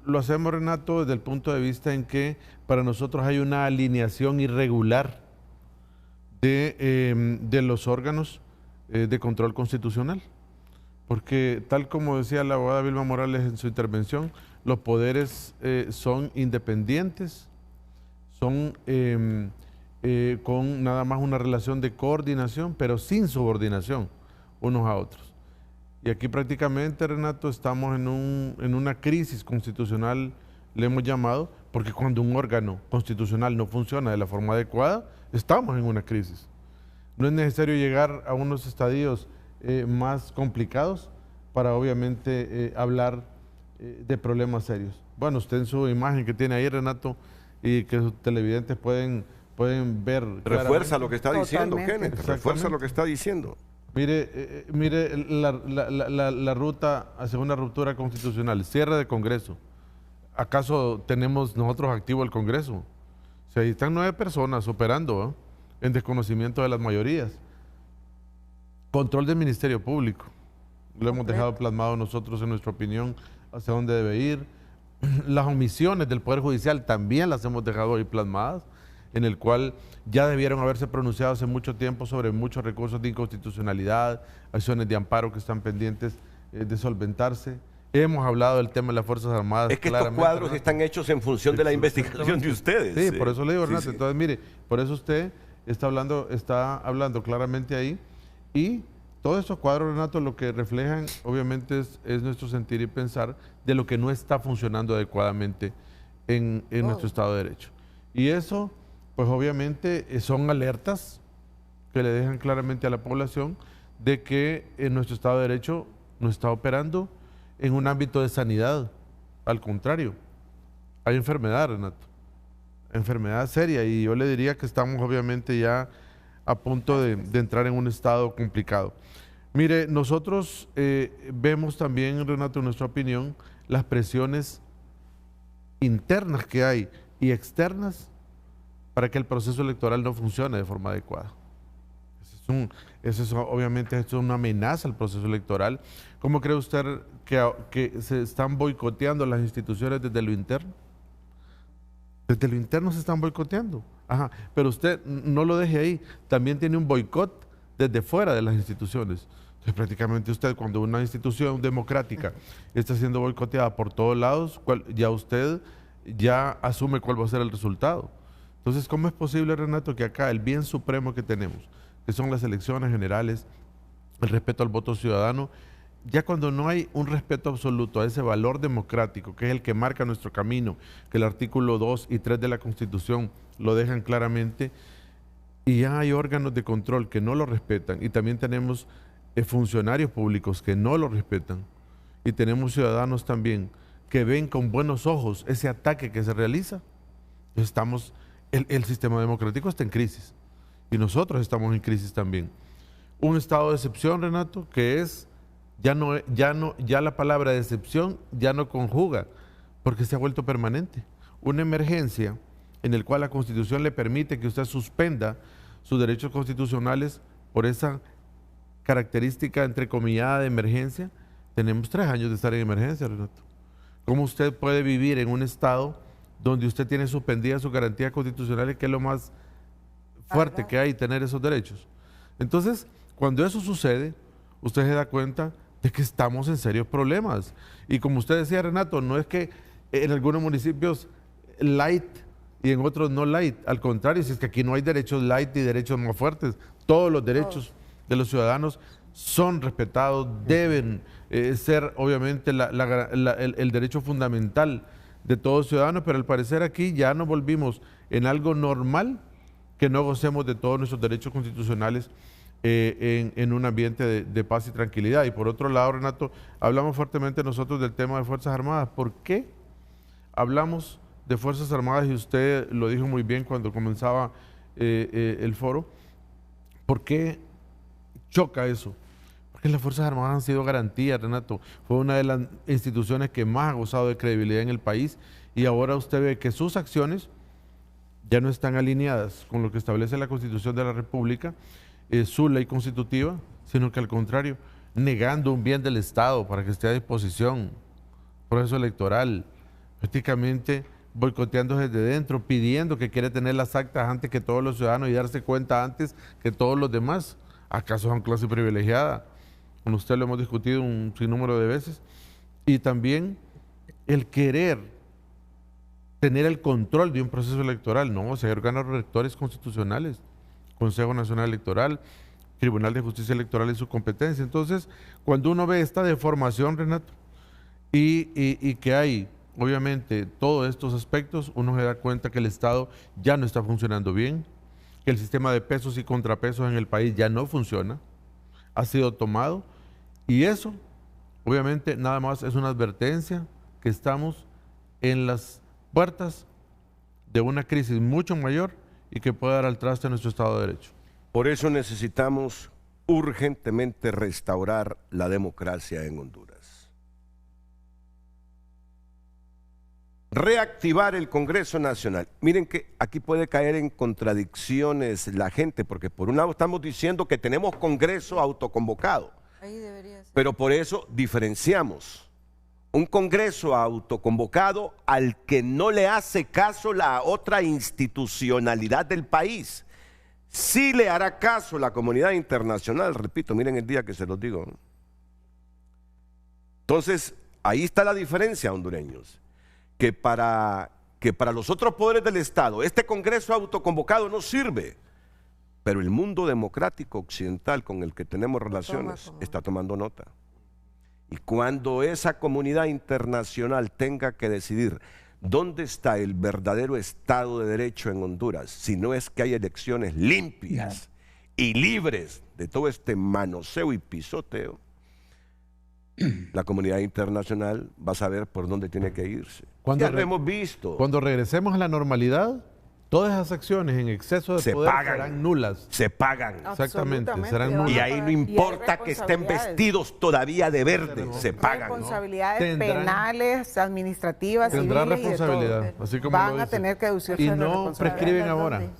lo hacemos, Renato, desde el punto de vista en que para nosotros hay una alineación irregular de los órganos de control constitucional. Porque tal como decía la abogada Vilma Morales en su intervención, los poderes son independientes, son con nada más una relación de coordinación, pero sin subordinación unos a otros. Y aquí prácticamente, Renato, estamos en una crisis constitucional, le hemos llamado, porque cuando un órgano constitucional no funciona de la forma adecuada, estamos en una crisis. No es necesario llegar a unos estadios más complicados para obviamente hablar de problemas serios. Bueno, usted en su imagen que tiene ahí, Renato, y que sus televidentes pueden ver. Refuerza lo que está diciendo, Kenneth, refuerza lo que está diciendo. Mire, la ruta hacia una ruptura constitucional, cierre de Congreso. ¿Acaso tenemos nosotros activo el Congreso? O sea, ahí están 9 personas operando en desconocimiento de las mayorías. Control del Ministerio Público. Lo hemos dejado plasmado nosotros en nuestra opinión hacia dónde debe ir. las omisiones del Poder Judicial también las hemos dejado ahí plasmadas, en el cual ya debieron haberse pronunciado hace mucho tiempo sobre muchos recursos de inconstitucionalidad, acciones de amparo que están pendientes de solventarse. Hemos hablado del tema de las Fuerzas Armadas. Es que estos cuadros están hechos en función de la investigación de ustedes. Sí, por eso le digo, Renato. Entonces, mire, por eso usted está hablando claramente ahí. Y todos estos cuadros, Renato, lo que reflejan, obviamente, es nuestro sentir y pensar de lo que no está funcionando adecuadamente en nuestro Estado de Derecho. Y eso, pues obviamente, son alertas que le dejan claramente a la población de que en nuestro Estado de Derecho no está operando en un ámbito de sanidad. Al contrario, hay enfermedad, Renato, enfermedad seria, y yo le diría que estamos obviamente ya a punto de entrar en un estado complicado. Mire, nosotros vemos también, Renato, en nuestra opinión, las presiones internas que hay y externas para que el proceso electoral no funcione de forma adecuada. Obviamente esto es una amenaza al proceso electoral. ¿Cómo cree usted que se están boicoteando las instituciones desde lo interno? Desde lo interno se están boicoteando. Ajá. Pero usted no lo deje ahí, también tiene un boicot desde fuera de las instituciones. Entonces, prácticamente usted, cuando una institución democrática está siendo boicoteada por todos lados, ya usted ya asume cuál va a ser el resultado. Entonces, ¿cómo es posible, Renato, que acá el bien supremo que tenemos, que son las elecciones generales, el respeto al voto ciudadano, ya cuando no hay un respeto absoluto a ese valor democrático, que es el que marca nuestro camino, que el artículo 2 y 3 de la Constitución lo dejan claramente, y ya hay órganos de control que no lo respetan, y también tenemos funcionarios públicos que no lo respetan, y tenemos ciudadanos también que ven con buenos ojos ese ataque que se realiza, el sistema democrático está en crisis. Y nosotros estamos en crisis también. Un estado de excepción, Renato, que es, ya la palabra de excepción ya no conjuga, porque se ha vuelto permanente. Una emergencia en el cual la Constitución le permite que usted suspenda sus derechos constitucionales por esa característica entrecomillada de emergencia. Tenemos 3 años de estar en emergencia, Renato. ¿Cómo usted puede vivir en un estado donde usted tiene suspendidas sus garantías constitucionales, que es lo más fuerte que hay, tener esos derechos? Entonces, cuando eso sucede, usted se da cuenta de que estamos en serios problemas. Y como usted decía, Renato, no es que en algunos municipios light y en otros no light. Al contrario, si es que aquí no hay derechos light y derechos más fuertes. Todos los derechos de los ciudadanos son respetados, deben ser obviamente el derecho fundamental de todos ciudadanos, pero al parecer aquí ya nos volvimos en algo normal que no gocemos de todos nuestros derechos constitucionales en un ambiente de paz y tranquilidad. Y por otro lado, Renato, hablamos fuertemente nosotros del tema de Fuerzas Armadas. ¿Por qué hablamos de Fuerzas Armadas? Y usted lo dijo muy bien cuando comenzaba el foro. ¿Por qué choca eso? Porque las Fuerzas Armadas han sido garantía, Renato. Fue una de las instituciones que más ha gozado de credibilidad en el país, y ahora usted ve que sus acciones ya no están alineadas con lo que establece la Constitución de la República, su ley constitutiva, sino que al contrario, negando un bien del Estado para que esté a disposición, proceso electoral, prácticamente boicoteando desde dentro, pidiendo que quiere tener las actas antes que todos los ciudadanos y darse cuenta antes que todos los demás. ¿Acaso son clase privilegiada? Con usted lo hemos discutido un sinnúmero de veces. Y también el querer tener el control de un proceso electoral. No, si hay órganos rectores constitucionales, Consejo Nacional Electoral, Tribunal de Justicia Electoral en su competencia. Entonces, cuando uno ve esta deformación, Renato, y que hay, obviamente, todos estos aspectos, uno se da cuenta que el Estado ya no está funcionando bien, que el sistema de pesos y contrapesos en el país ya no funciona, ha sido tomado, y eso, obviamente, nada más es una advertencia que estamos en las puertas de una crisis mucho mayor y que puede dar al traste a nuestro Estado de Derecho. Por eso necesitamos urgentemente restaurar la democracia en Honduras. Reactivar el Congreso Nacional. Miren que aquí puede caer en contradicciones la gente, porque por un lado estamos diciendo que tenemos Congreso autoconvocado, pero por eso diferenciamos un Congreso autoconvocado al que no le hace caso la otra institucionalidad del país. Sí le hará caso la comunidad internacional, repito, miren el día que se los digo. Entonces, ahí está la diferencia, hondureños, que para los otros poderes del Estado este Congreso autoconvocado no sirve, pero el mundo democrático occidental con el que tenemos relaciones está tomando nota. Y cuando esa comunidad internacional tenga que decidir dónde está el verdadero Estado de Derecho en Honduras, si no es que hay elecciones limpias y libres de todo este manoseo y pisoteo, la comunidad internacional va a saber por dónde tiene que irse. Ya lo hemos visto. Cuando regresemos a la normalidad, todas esas acciones en exceso de poder serán nulas. Se pagan. Exactamente, serán nulas. Y ahí no importa que estén vestidos todavía de verde, se pagan. Responsabilidades penales, administrativas, tendrán civiles responsabilidad, y de todo. así como van a tener que deducirse y de no prescriben ahora.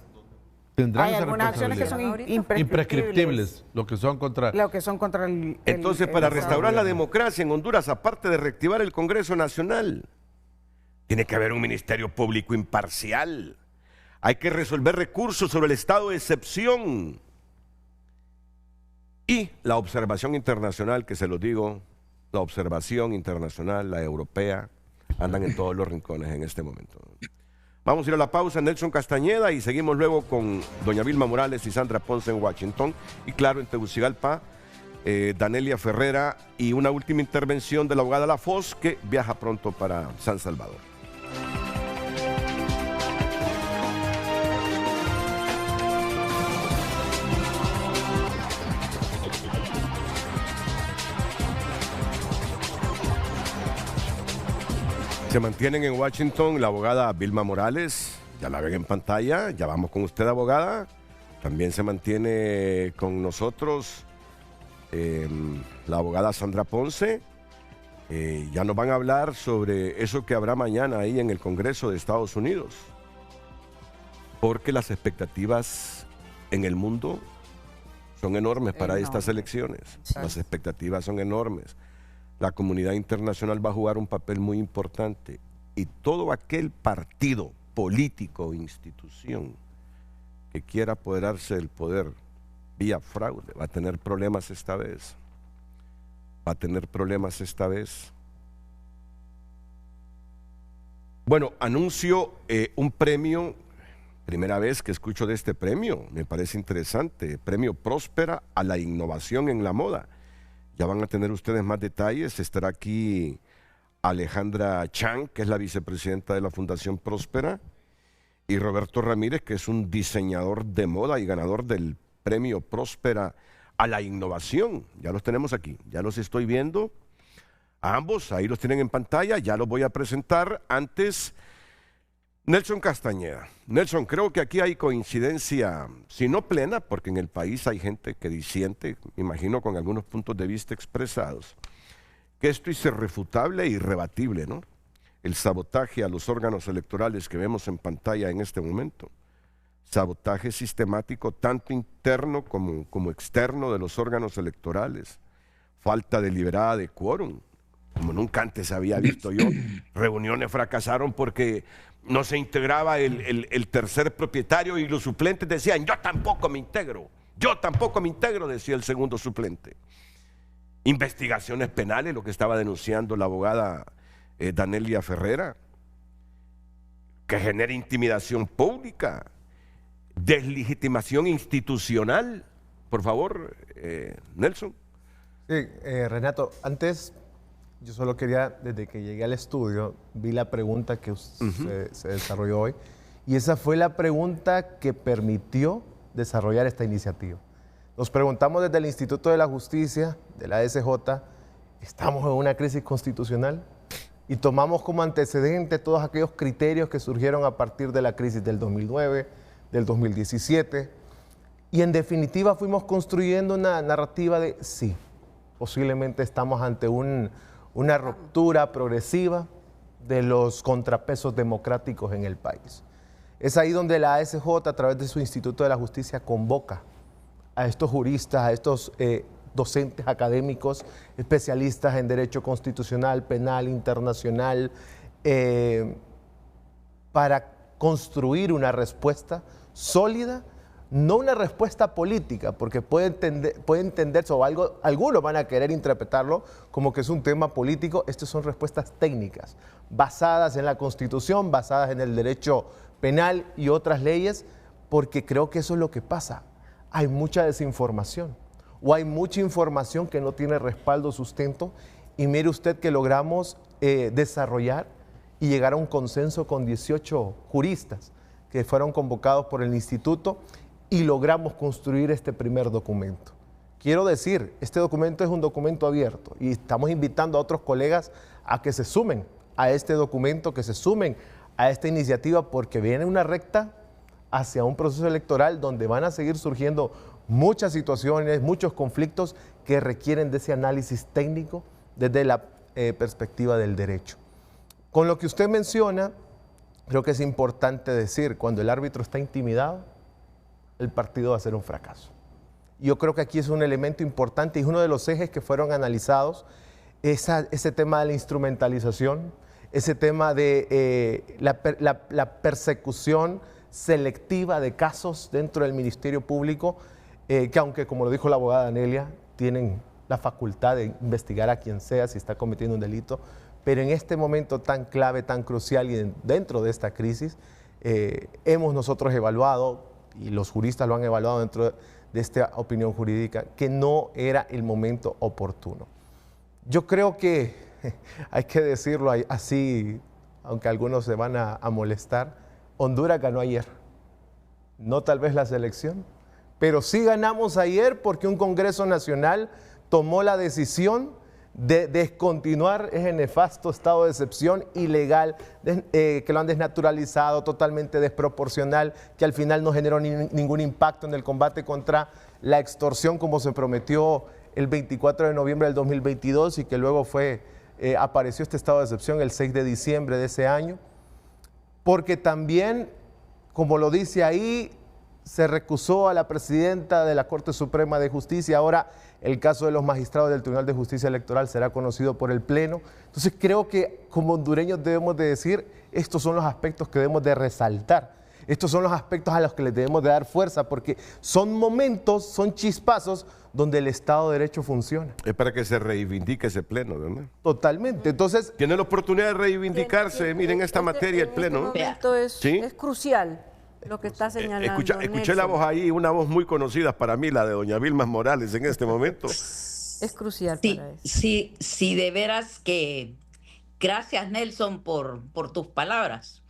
Tendrán hay algunas acciones que son imprescriptibles. Lo que son contra el... Entonces, para restaurar la democracia en Honduras, aparte de reactivar el Congreso Nacional, tiene que haber un Ministerio Público imparcial. Hay que resolver recursos sobre el estado de excepción. Y la observación internacional, que se lo digo, la observación internacional, la europea, andan en todos los rincones en este momento. Vamos a ir a la pausa, Nelson Castañeda, y seguimos luego con doña Vilma Morales y Sandra Ponce en Washington. Y claro, en Tegucigalpa, Danelia Ferrera, y una última intervención de la abogada La Foz, que viaja pronto para San Salvador. Se mantienen en Washington la abogada Vilma Morales, ya la ven en pantalla, ya vamos con usted, abogada. También se mantiene con nosotros la abogada Sandra Ponce. Ya nos van a hablar sobre eso que habrá mañana ahí en el Congreso de Estados Unidos, porque las expectativas en el mundo son enormes para estas elecciones. Las expectativas son enormes. La comunidad internacional va a jugar un papel muy importante, y todo aquel partido político o institución que quiera apoderarse del poder vía fraude va a tener problemas esta vez. Va a tener problemas esta vez. Bueno, anuncio un premio, primera vez que escucho de este premio, me parece interesante, Premio Próspera a la Innovación en la Moda. Ya van a tener ustedes más detalles. Estará aquí Alejandra Chang, que es la vicepresidenta de la Fundación Próspera, y Roberto Ramírez, que es un diseñador de moda y ganador del Premio Próspera a la Innovación. Ya los tenemos aquí, ya los estoy viendo. A ambos, ahí los tienen en pantalla, ya los voy a presentar. Antes, Nelson Castañeda. Nelson, creo que aquí hay coincidencia, si no plena, porque en el país hay gente que disiente, me imagino con algunos puntos de vista expresados, que esto es irrefutable e irrebatible, ¿no? El sabotaje a los órganos electorales que vemos en pantalla en este momento. Sabotaje sistemático, tanto interno como externo de los órganos electorales. Falta deliberada de quórum, como nunca antes había visto yo. Reuniones fracasaron porque no se integraba el tercer propietario, y los suplentes decían, yo tampoco me integro, decía el segundo suplente. Investigaciones penales, lo que estaba denunciando la abogada Danelia Ferrera, que genera intimidación pública, deslegitimación institucional. Por favor, Nelson. Sí, Renato, antes yo solo quería, desde que llegué al estudio, vi la pregunta que se desarrolló hoy, y esa fue la pregunta que permitió desarrollar esta iniciativa. Nos preguntamos desde el Instituto de la Justicia, de la ASJ, ¿estamos en una crisis constitucional? Y tomamos como antecedente todos aquellos criterios que surgieron a partir de la crisis del 2009, del 2017, y en definitiva fuimos construyendo una narrativa de sí, posiblemente estamos ante una ruptura progresiva de los contrapesos democráticos en el país. Es ahí donde la ASJ, a través de su Instituto de la Justicia, convoca a estos juristas, a estos docentes académicos, especialistas en derecho constitucional, penal, internacional, para construir una respuesta sólida, no una respuesta política, porque puede entenderse, o algunos van a querer interpretarlo como que es un tema político. Estas son respuestas técnicas, basadas en la Constitución, basadas en el derecho penal y otras leyes, porque creo que eso es lo que pasa. Hay mucha desinformación, o hay mucha información que no tiene respaldo, sustento, y mire usted que logramos desarrollar y llegar a un consenso con 18 juristas que fueron convocados por el instituto, y logramos construir este primer documento. Quiero decir, este documento es un documento abierto y estamos invitando a otros colegas a que se sumen a este documento, que se sumen a esta iniciativa, porque viene una recta hacia un proceso electoral donde van a seguir surgiendo muchas situaciones, muchos conflictos que requieren de ese análisis técnico desde la perspectiva del derecho. Con lo que usted menciona, creo que es importante decir, cuando el árbitro está intimidado, el partido va a ser un fracaso. Yo creo que aquí es un elemento importante y es uno de los ejes que fueron analizados, ese tema de la instrumentalización, ese tema de la persecución selectiva de casos dentro del Ministerio Público, que aunque, como lo dijo la abogada Anelia, tienen la facultad de investigar a quien sea si está cometiendo un delito, pero en este momento tan clave, tan crucial y dentro de esta crisis, hemos nosotros evaluado, y los juristas lo han evaluado dentro de esta opinión jurídica, que no era el momento oportuno. Yo creo que hay que decirlo así, aunque algunos se van a molestar, Honduras ganó ayer. No tal vez la selección, pero sí ganamos ayer porque un Congreso Nacional tomó la decisión de descontinuar ese nefasto estado de excepción ilegal, que lo han desnaturalizado, totalmente desproporcional, que al final no generó ningún impacto en el combate contra la extorsión como se prometió el 24 de noviembre del 2022 y que luego apareció este estado de excepción el 6 de diciembre de ese año. Porque también, como lo dice ahí, se recusó a la presidenta de la Corte Suprema de Justicia. Ahora el caso de los magistrados del Tribunal de Justicia Electoral será conocido por el Pleno. Entonces creo que como hondureños debemos de decir, estos son los aspectos que debemos de resaltar. Estos son los aspectos a los que les debemos de dar fuerza, porque son momentos, son chispazos donde el Estado de Derecho funciona. Es para que se reivindique ese Pleno, ¿verdad? Totalmente. Entonces, tiene la oportunidad de reivindicarse, miren, esta materia, el Pleno. Este momento es crucial. Lo que está señalando escuché la voz ahí, una voz muy conocida para mí, la de doña Vilma Morales en este momento. Es crucial para eso. Sí, de veras que gracias, Nelson, por tus palabras.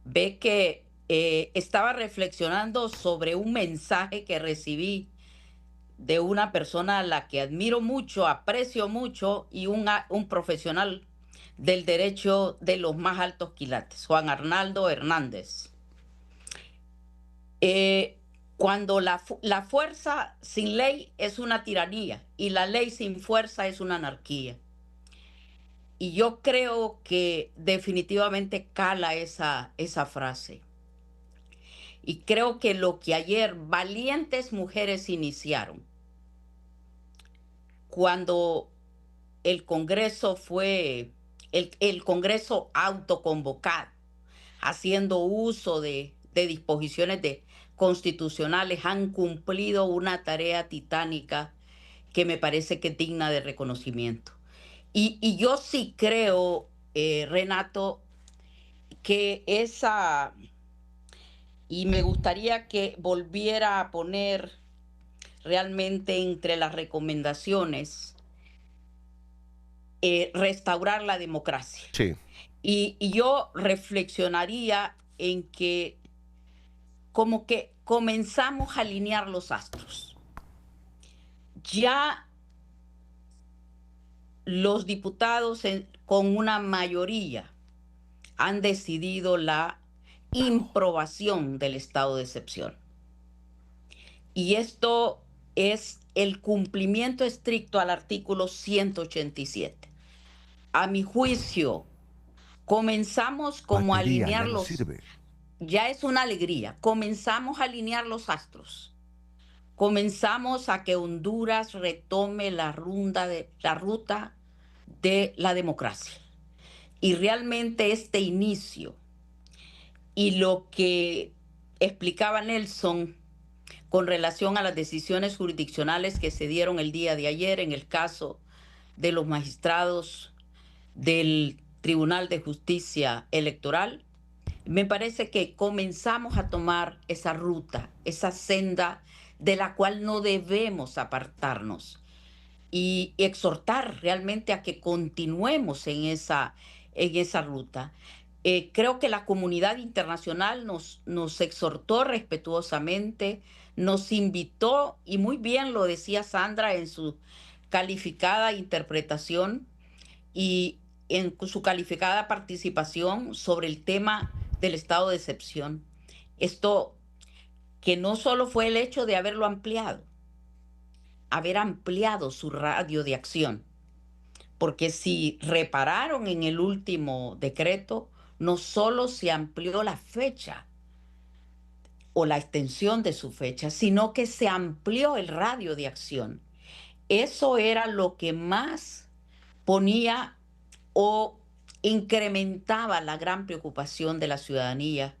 Ve que estaba reflexionando sobre un mensaje que recibí de una persona a la que admiro mucho, aprecio mucho, y un profesional del derecho de los más altos quilates, Juan Arnaldo Hernández. Cuando la fuerza sin ley es una tiranía y la ley sin fuerza es una anarquía. Y yo creo que definitivamente cala esa frase. Y creo que lo que ayer valientes mujeres iniciaron, cuando el Congreso fue el Congreso autoconvocado, haciendo uso de disposiciones constitucionales, han cumplido una tarea titánica que me parece que es digna de reconocimiento. Y yo sí creo, Renato, que y me gustaría que volviera a poner realmente entre las recomendaciones restaurar la democracia. Sí. Y yo reflexionaría en que como que comenzamos a alinear los astros. Ya los diputados con una mayoría han decidido la improbación del estado de excepción. Y esto es el cumplimiento estricto al artículo 187. A mi juicio, comenzamos como a alinear los... Ya es una alegría. Comenzamos a alinear los astros comenzamos a que Honduras retome la ruta de la democracia. Y realmente este inicio y lo que explicaba Nelson con relación a las decisiones jurisdiccionales que se dieron el día de ayer en el caso de los magistrados del Tribunal de Justicia Electoral, me parece que comenzamos a tomar esa ruta, esa senda de la cual no debemos apartarnos y exhortar realmente a que continuemos en esa ruta. Creo que la comunidad internacional nos exhortó respetuosamente, nos invitó, y muy bien lo decía Sandra en su calificada interpretación y en su calificada participación sobre el tema del estado de excepción. Esto que no solo fue el hecho de haber ampliado su radio de acción, porque si repararon en el último decreto, no solo se amplió la fecha o la extensión de su fecha, sino que se amplió el radio de acción. Eso era lo que más ponía o incrementaba la gran preocupación de la ciudadanía.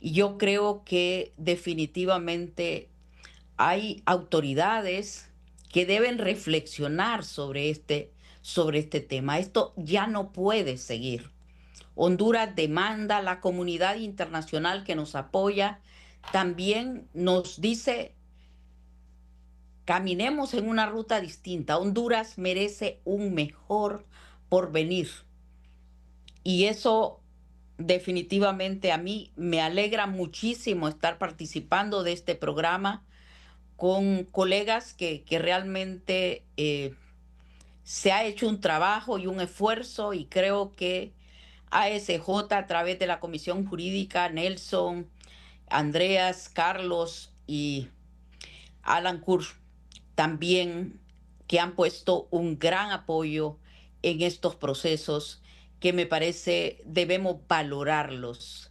Y yo creo que definitivamente hay autoridades que deben reflexionar sobre este tema. Esto ya no puede seguir. Honduras demanda a la comunidad internacional que nos apoya, también nos dice, caminemos en una ruta distinta. Honduras merece un mejor porvenir. Y eso definitivamente a mí me alegra muchísimo estar participando de este programa con colegas que realmente se ha hecho un trabajo y un esfuerzo, y creo que ASJ a través de la Comisión Jurídica, Nelson, Andreas, Carlos y Alan Kurz también, que han puesto un gran apoyo en estos procesos que me parece debemos valorarlos.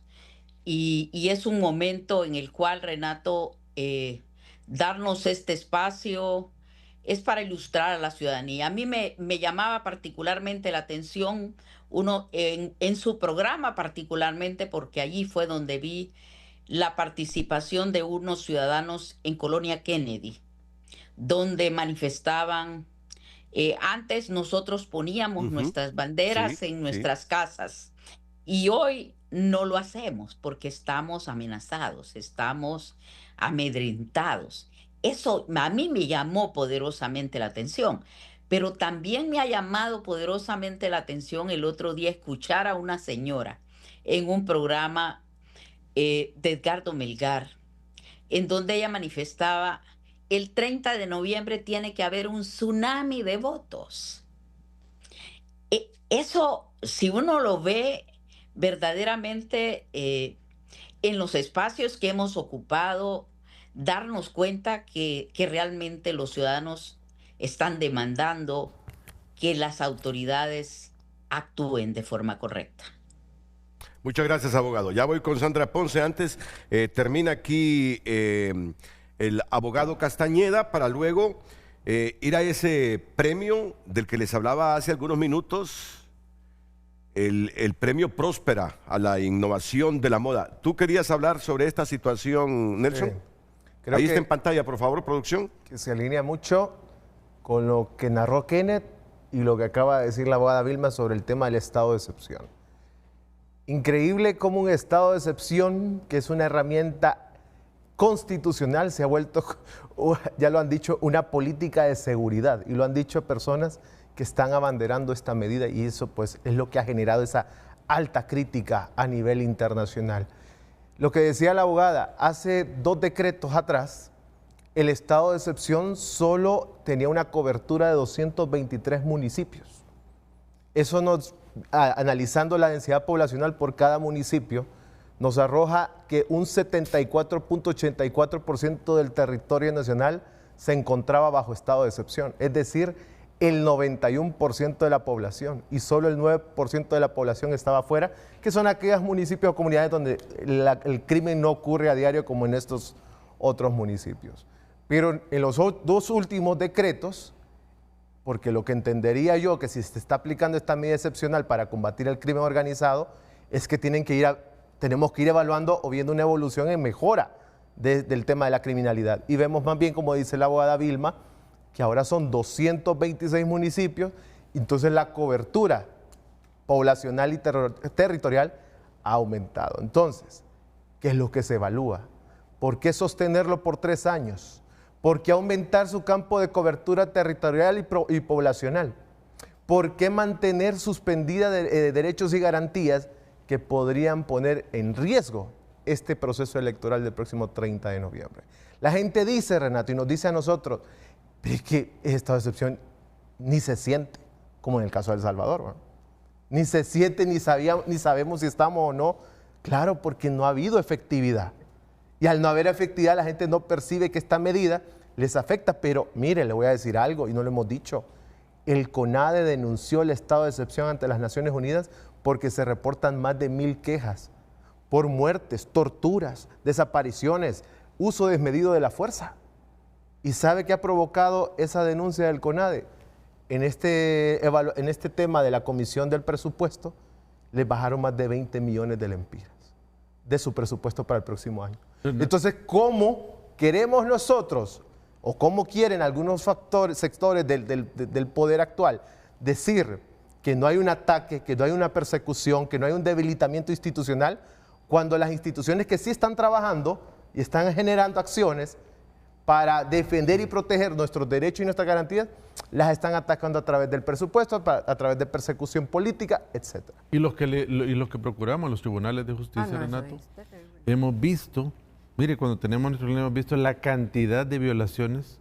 Y es un momento en el cual, Renato, darnos este espacio es para ilustrar a la ciudadanía. A mí me llamaba particularmente la atención en su programa, particularmente porque allí fue donde vi la participación de unos ciudadanos en Colonia Kennedy, donde manifestaban. Antes nosotros poníamos nuestras banderas en nuestras casas, y hoy no lo hacemos porque estamos amenazados, estamos amedrentados. Eso a mí me llamó poderosamente la atención, pero también me ha llamado poderosamente la atención el otro día escuchar a una señora en un programa de Edgardo Melgar, en donde ella manifestaba: el 30 de noviembre tiene que haber un tsunami de votos. Eso, si uno lo ve verdaderamente en los espacios que hemos ocupado, darnos cuenta que realmente los ciudadanos están demandando que las autoridades actúen de forma correcta. Muchas gracias, abogado. Ya voy con Sandra Ponce. Antes termina aquí el abogado Castañeda para luego ir a ese premio del que les hablaba hace algunos minutos, el premio Próspera a la innovación de la moda. ¿Tú querías hablar sobre esta situación, Nelson? Creo Ahí que, está en pantalla, por favor, producción. Que se alinea mucho con lo que narró Kenneth y lo que acaba de decir la abogada Vilma sobre el tema del estado de excepción. Increíble cómo un estado de excepción, que es una herramienta constitucional, se ha vuelto, ya lo han dicho, una política de seguridad. Y lo han dicho personas que están abanderando esta medida, y eso pues es lo que ha generado esa alta crítica a nivel internacional. Lo que decía la abogada, hace 2 decretos atrás, el estado de excepción solo tenía una cobertura de 223 municipios. Eso nos, analizando la densidad poblacional por cada municipio, nos arroja que un 74.84% del territorio nacional se encontraba bajo estado de excepción, es decir, el 91% de la población, y solo el 9% de la población estaba afuera, que son aquellos municipios o comunidades donde el crimen no ocurre a diario como en estos otros municipios. Pero en los dos últimos decretos, porque lo que entendería yo que si se está aplicando esta medida excepcional para combatir el crimen organizado, es que tenemos que ir evaluando o viendo una evolución en mejora del tema de la criminalidad. Y vemos más bien, como dice la abogada Vilma, que ahora son 226 municipios, entonces la cobertura poblacional y territorial ha aumentado. Entonces, ¿qué es lo que se evalúa? ¿Por qué sostenerlo por 3 años? ¿Por qué aumentar su campo de cobertura territorial y poblacional? ¿Por qué mantener suspendida derechos y garantías que podrían poner en riesgo este proceso electoral del próximo 30 de noviembre? La gente dice, Renato, y nos dice a nosotros, pero es que esta excepción ni se siente, como en el caso de El Salvador, ¿no? Ni se siente, ni sabemos si estamos o no. Claro, porque no ha habido efectividad. Y al no haber efectividad, la gente no percibe que esta medida les afecta. Pero mire, le voy a decir algo, y no lo hemos dicho. El CONADE denunció el estado de excepción ante las Naciones Unidas porque se reportan más de 1000 quejas por muertes, torturas, desapariciones, uso desmedido de la fuerza. ¿Y sabe qué ha provocado esa denuncia del CONADE? En este tema de la Comisión del Presupuesto, les bajaron más de 20 millones de lempiras de su presupuesto para el próximo año. Entonces, ¿cómo queremos nosotros, o cómo quieren algunos sectores del poder actual, decir que no hay un ataque, que no hay una persecución, que no hay un debilitamiento institucional, cuando las instituciones que sí están trabajando y están generando acciones para defender y proteger nuestros derechos y nuestras garantías, las están atacando a través del presupuesto, a través de persecución política, etc. Y los que procuramos los tribunales de justicia, Renato, hemos visto, mire, cuando tenemos nuestro hemos visto la cantidad de violaciones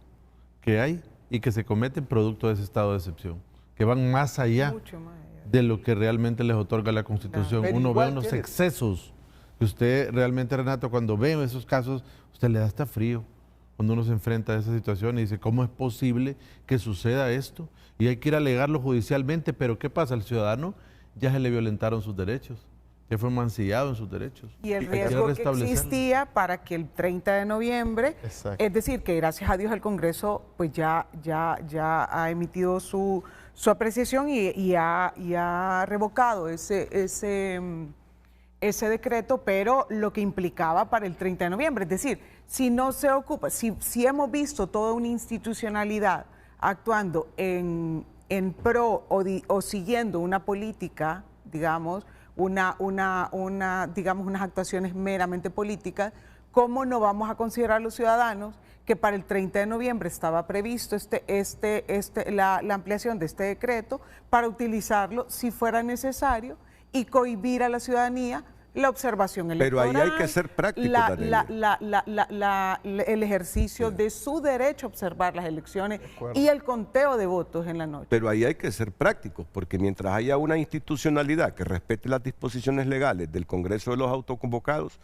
que hay y que se cometen producto de ese estado de excepción, que van más allá de lo que realmente les otorga la Constitución. Uno ve unos excesos que usted realmente, Renato, cuando ve esos casos, usted le da hasta frío. Cuando uno se enfrenta a esa situación y dice, ¿cómo es posible que suceda esto? Y hay que ir a alegarlo judicialmente, pero ¿qué pasa? Al ciudadano ya se le violentaron sus derechos, ya fue mancillado en sus derechos. Y el riesgo que existía para que el 30 de noviembre, es decir, que gracias a Dios el Congreso pues ya ha emitido su apreciación y ha revocado ese decreto, pero lo que implicaba para el 30 de noviembre, es decir, si no se ocupa, si hemos visto toda una institucionalidad actuando en pro o siguiendo una política, digamos, digamos, unas actuaciones meramente políticas, ¿cómo no vamos a considerar los ciudadanos que para el 30 de noviembre estaba previsto la ampliación de este decreto para utilizarlo si fuera necesario y cohibir a la ciudadanía la observación electoral? Pero ahí hay que ser práctico, el ejercicio de su derecho a observar las elecciones y el conteo de votos en la noche. Pero ahí hay que ser prácticos, porque mientras haya una institucionalidad que respete las disposiciones legales del Congreso de los autoconvocados,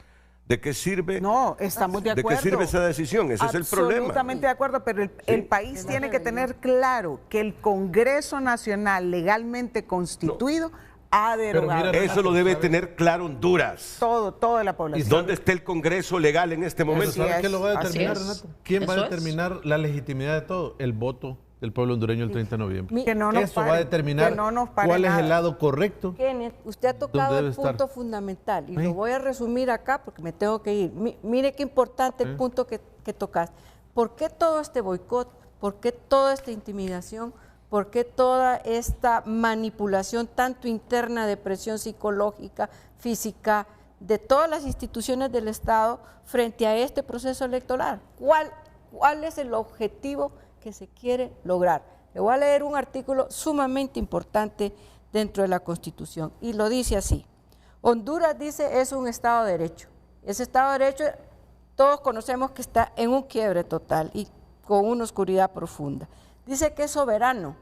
¿de qué sirve? No, estamos de acuerdo. ¿De qué sirve esa decisión? Ese es el problema. Absolutamente de acuerdo, pero el país tiene que tener claro que el Congreso Nacional legalmente constituido ha derogado. Eso lo debe tener claro Honduras. Toda la población. ¿Y dónde está el Congreso legal en este momento? ¿Sabe qué lo va a determinar, Renato? ¿Quién va a determinar la legitimidad de todo? El voto del pueblo hondureño el 30 de noviembre. Eso va a determinar cuál es el lado correcto. Kenneth, usted ha tocado el punto fundamental y lo voy a resumir acá porque me tengo que ir. Mire qué importante el punto que tocaste. ¿Por qué todo este boicot? ¿Por qué toda esta intimidación? ¿Por qué toda esta manipulación tanto interna de presión psicológica, física, de todas las instituciones del Estado frente a este proceso electoral? ¿Cuál es el objetivo que se quiere lograr? Le voy a leer un artículo sumamente importante dentro de la Constitución y lo dice así. Honduras, dice, es un Estado de Derecho. Ese Estado de Derecho todos conocemos que está en un quiebre total y con una oscuridad profunda. Dice que es soberano.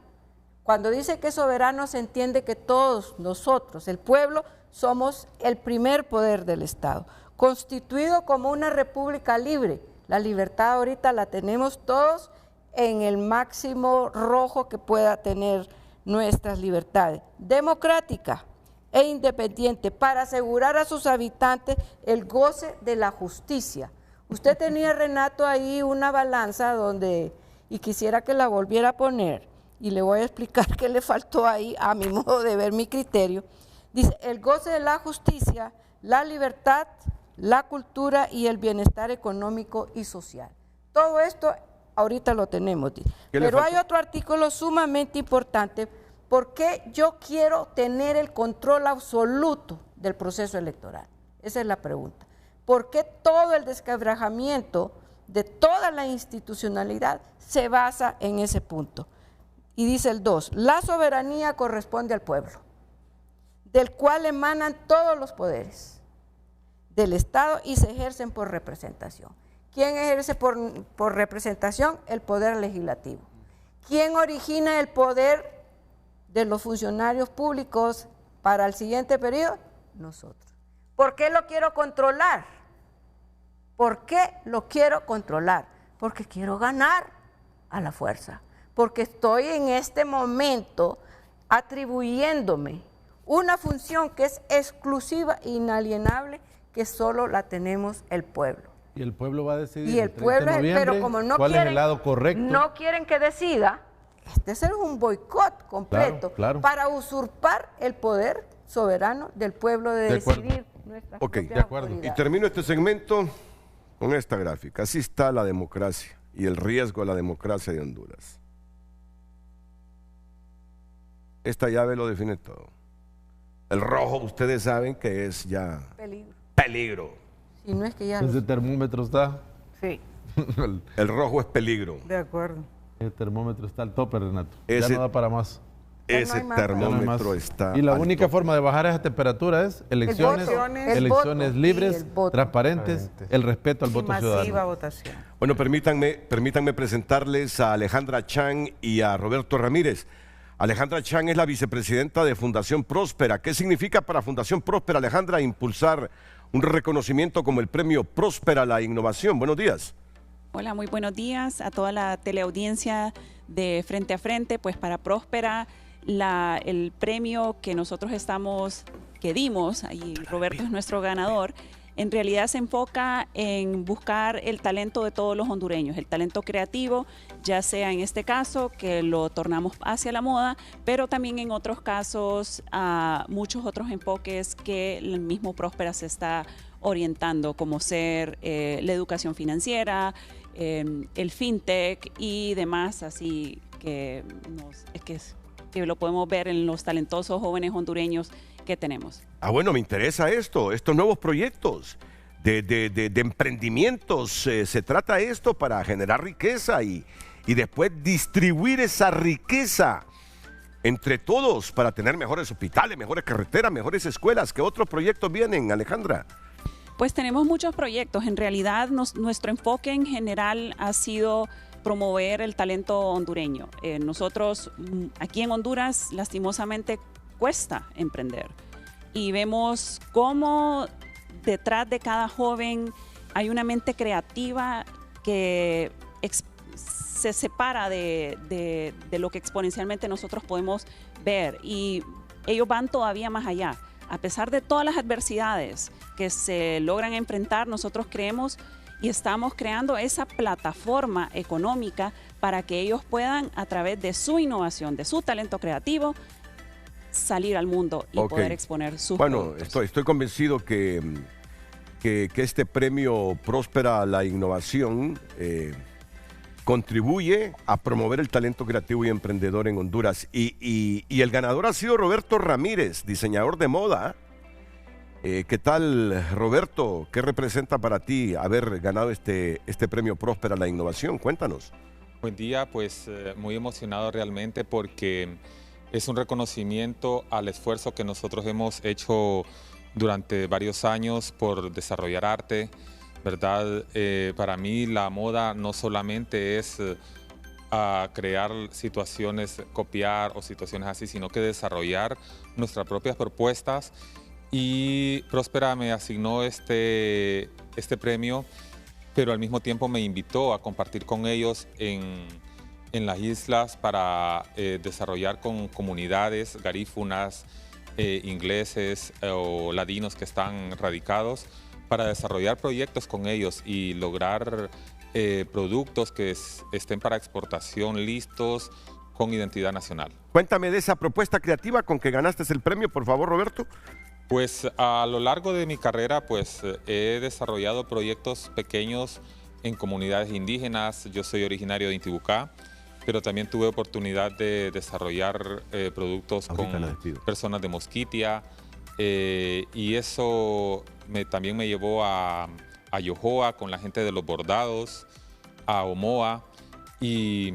Cuando dice que es soberano se entiende que todos nosotros, el pueblo, somos el primer poder del Estado, constituido como una república libre. La libertad ahorita la tenemos todos en el máximo rojo que pueda tener nuestras libertades. Democrática e independiente para asegurar a sus habitantes el goce de la justicia. Usted tenía, Renato, ahí una balanza donde, y quisiera que la volviera a poner, y le voy a explicar qué le faltó ahí, a mi modo de ver, mi criterio. Dice, el goce de la justicia, la libertad, la cultura y el bienestar económico y social. Todo esto ahorita lo tenemos. Pero hay otro artículo sumamente importante, porque yo quiero tener el control absoluto del proceso electoral. Esa es la pregunta. ¿Por qué todo el desquebrajamiento de toda la institucionalidad se basa en ese punto? Y dice el 2, la soberanía corresponde al pueblo, del cual emanan todos los poderes del Estado y se ejercen por representación. ¿Quién ejerce por representación? El poder legislativo. ¿Quién origina el poder de los funcionarios públicos para el siguiente periodo? Nosotros. ¿Por qué lo quiero controlar? ¿Por qué lo quiero controlar? Porque quiero ganar a la fuerza. Porque estoy en este momento atribuyéndome una función que es exclusiva e inalienable, que solo la tenemos el pueblo. Y el pueblo va a decidir. Y el pueblo, pero como no ¿cuál quieren, es el lado correcto? No quieren que decida, este es un boicot completo, claro. para usurpar el poder soberano del pueblo de decidir nuestras propias de acuerdo. autoridades. Y termino este segmento con esta gráfica. Así está la democracia y el riesgo a la democracia de Honduras. Esta llave lo define todo. El rojo, ustedes saben que es ya peligro. Y no es que ya Ese termómetro está. Sí. El rojo es peligro. De acuerdo. El termómetro está al tope, Renato. Ya Ese- no da para más. Ese Ya no termómetro hay más. está. Y la al única tope. forma de bajar esa temperatura es elecciones, voto, el elecciones voto, libres, y el voto. transparentes, el respeto al Y voto masiva ciudadano. votación. Bueno, permítanme presentarles a Alejandra Chang y a Roberto Ramírez. Alejandra Chang es la vicepresidenta de Fundación Próspera. ¿Qué significa para Fundación Próspera, Alejandra, impulsar un reconocimiento como el Premio Próspera a la Innovación? Buenos días. Hola, muy buenos días a toda la teleaudiencia de Frente a Frente. Pues para Próspera, el premio que nosotros que dimos, y Roberto es nuestro ganador, en realidad se enfoca en buscar el talento de todos los hondureños, el talento creativo, ya sea en este caso que lo tornamos hacia la moda, pero también en otros casos a muchos otros enfoques que el mismo Próspera se está orientando, como ser la educación financiera, el fintech y demás, así que que lo podemos ver en los talentosos jóvenes hondureños que tenemos. Bueno, me interesa estos nuevos proyectos de emprendimientos. Se trata esto para generar riqueza y después distribuir esa riqueza entre todos para tener mejores hospitales, mejores carreteras, mejores escuelas. ¿Qué otros proyectos vienen, Alejandra? Pues tenemos muchos proyectos. En realidad, nuestro enfoque en general ha sido promover el talento hondureño. Nosotros aquí en Honduras, lastimosamente, cuesta emprender. Y vemos cómo detrás de cada joven hay una mente creativa que se separa de lo que exponencialmente nosotros podemos ver. Y ellos van todavía más allá. A pesar de todas las adversidades que se logran enfrentar, nosotros creemos y estamos creando esa plataforma económica para que ellos puedan, a través de su innovación, de su talento creativo, salir al mundo y poder exponer sus productos. Estoy convencido que este premio Próspera a la Innovación contribuye a promover el talento creativo y emprendedor en Honduras. Y el ganador ha sido Roberto Ramírez, diseñador de moda. ¿Qué tal, Roberto? ¿Qué representa para ti haber ganado este premio Próspera a la Innovación? Cuéntanos. Buen día, pues muy emocionado realmente porque es un reconocimiento al esfuerzo que nosotros hemos hecho durante varios años por desarrollar arte, ¿verdad? Para mí la moda no solamente es crear situaciones, copiar o situaciones así, sino que desarrollar nuestras propias propuestas. Y Próspera me asignó este premio, pero al mismo tiempo me invitó a compartir con ellos en las islas para desarrollar con comunidades garífunas, ingleses o ladinos que están radicados, para desarrollar proyectos con ellos y lograr productos que estén para exportación listos con identidad nacional. Cuéntame de esa propuesta creativa con que ganaste el premio, por favor, Roberto. Pues a lo largo de mi carrera pues he desarrollado proyectos pequeños en comunidades indígenas. Yo soy originario de Intibucá, pero también tuve oportunidad de desarrollar productos con personas de Mosquitia, y eso también me llevó a Yohoa con la gente de los bordados, a Omoa, y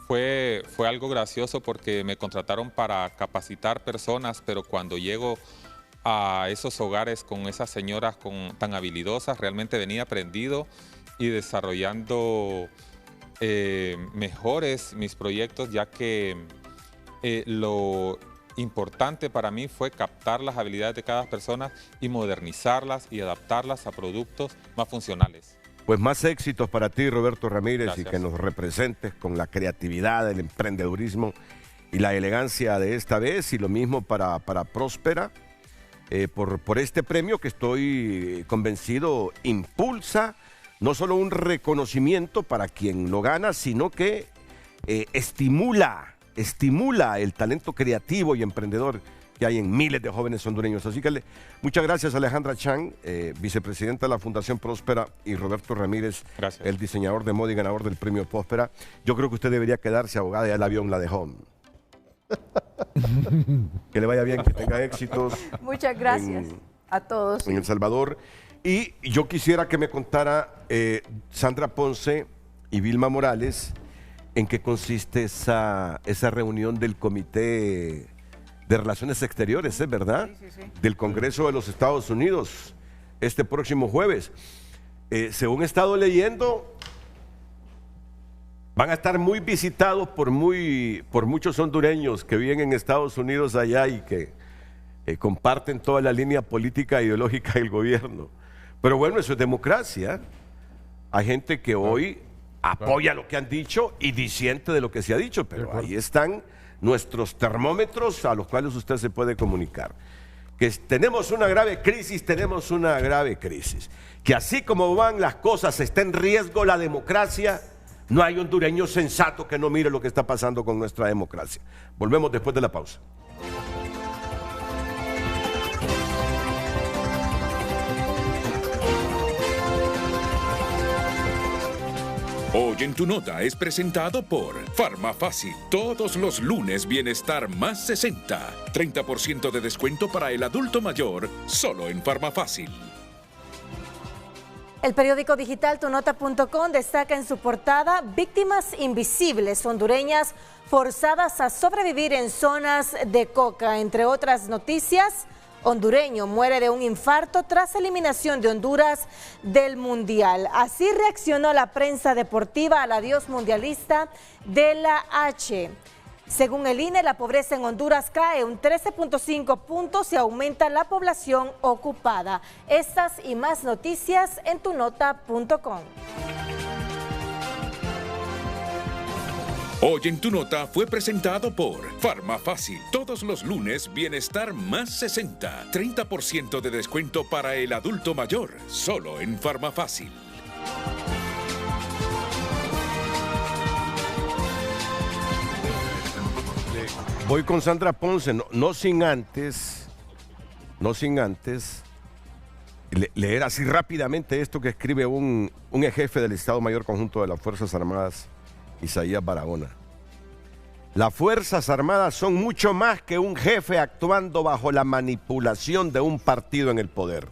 fue algo gracioso porque me contrataron para capacitar personas, pero cuando llego a esos hogares con esas señoras tan habilidosas, realmente venía aprendido y desarrollando mejores mis proyectos, ya que lo importante para mí fue captar las habilidades de cada persona y modernizarlas y adaptarlas a productos más funcionales. Pues más éxitos para ti, Roberto Ramírez. Gracias. Y que nos representes con la creatividad, el emprendedurismo y la elegancia de esta vez, y lo mismo para Próspera, por este premio que estoy convencido impulsa no solo un reconocimiento para quien lo gana, sino que estimula el talento creativo y emprendedor que hay en miles de jóvenes hondureños. Así que muchas gracias a Alejandra Chang, vicepresidenta de la Fundación Próspera, y Roberto Ramírez, el diseñador de moda y ganador del premio Próspera. Yo creo que usted debería quedarse, abogada, ya el avión la dejó. Que le vaya bien, que tenga éxitos. Muchas gracias a todos. En El Salvador. Y yo quisiera que me contara Sandra Ponce y Vilma Morales en qué consiste esa reunión del Comité de Relaciones Exteriores, ¿es verdad? Sí. Del Congreso de los Estados Unidos, este próximo jueves. Según he estado leyendo, van a estar muy visitados por muchos hondureños que viven en Estados Unidos allá y que comparten toda la línea política e ideológica del gobierno. Pero bueno, eso es democracia. Hay gente que hoy apoya lo que han dicho y disiente de lo que se ha dicho, pero ahí están nuestros termómetros a los cuales usted se puede comunicar. Que tenemos una grave crisis. Que así como van las cosas, está en riesgo la democracia. No hay hondureño sensato que no mire lo que está pasando con nuestra democracia. Volvemos después de la pausa. Hoy en Tu Nota es presentado por Farmafácil. Todos los lunes Bienestar más 60. 30% de descuento para el adulto mayor, solo en Farmafácil. El periódico digital tunota.com destaca en su portada: víctimas invisibles hondureñas forzadas a sobrevivir en zonas de coca. Entre otras noticias, hondureño muere de un infarto tras eliminación de Honduras del Mundial. Así reaccionó la prensa deportiva al adiós mundialista de la H. Según el INE, la pobreza en Honduras cae un 13.5 puntos y aumenta la población ocupada. Estas y más noticias en tunota.com. Hoy en Tu Nota fue presentado por Farmafácil. Todos los lunes Bienestar más 60. 30% de descuento para el adulto mayor, solo en Farmafácil. Voy con Sandra Ponce, no sin antes leer así rápidamente esto que escribe un jefe del Estado Mayor Conjunto de las Fuerzas Armadas, Isaías Barahona. Las Fuerzas Armadas son mucho más que un jefe actuando bajo la manipulación de un partido en el poder.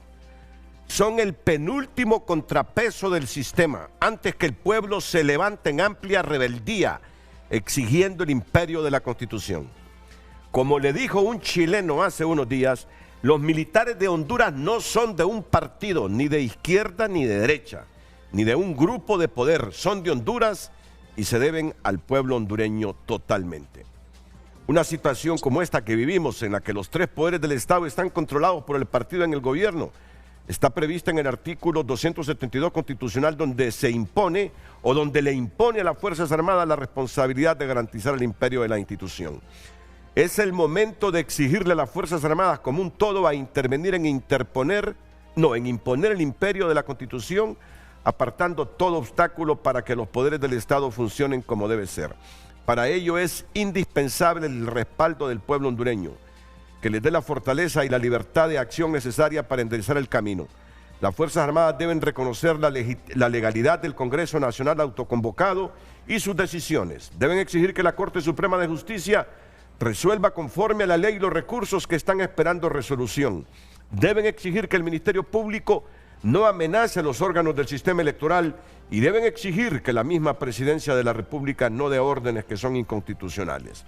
Son el penúltimo contrapeso del sistema, antes que el pueblo se levante en amplia rebeldía, exigiendo el imperio de la Constitución. Como le dijo un chileno hace unos días, los militares de Honduras no son de un partido, ni de izquierda ni de derecha, ni de un grupo de poder, son de Honduras y se deben al pueblo hondureño totalmente. Una situación como esta que vivimos, en la que los tres poderes del Estado están controlados por el partido en el gobierno, está prevista en el artículo 272 constitucional, donde se impone o donde le impone a las Fuerzas Armadas la responsabilidad de garantizar el imperio de la institución. Es el momento de exigirle a las Fuerzas Armadas como un todo a intervenir en interponer en imponer el imperio de la Constitución, apartando todo obstáculo para que los poderes del Estado funcionen como debe ser. Para ello es indispensable el respaldo del pueblo hondureño, que les dé la fortaleza y la libertad de acción necesaria para enderezar el camino. Las Fuerzas Armadas deben reconocer la legalidad del Congreso Nacional autoconvocado y sus decisiones. Deben exigir que la Corte Suprema de Justicia resuelva conforme a la ley los recursos que están esperando resolución. Deben exigir que el Ministerio Público no amenace a los órganos del sistema electoral y deben exigir que la misma Presidencia de la República no dé órdenes que son inconstitucionales.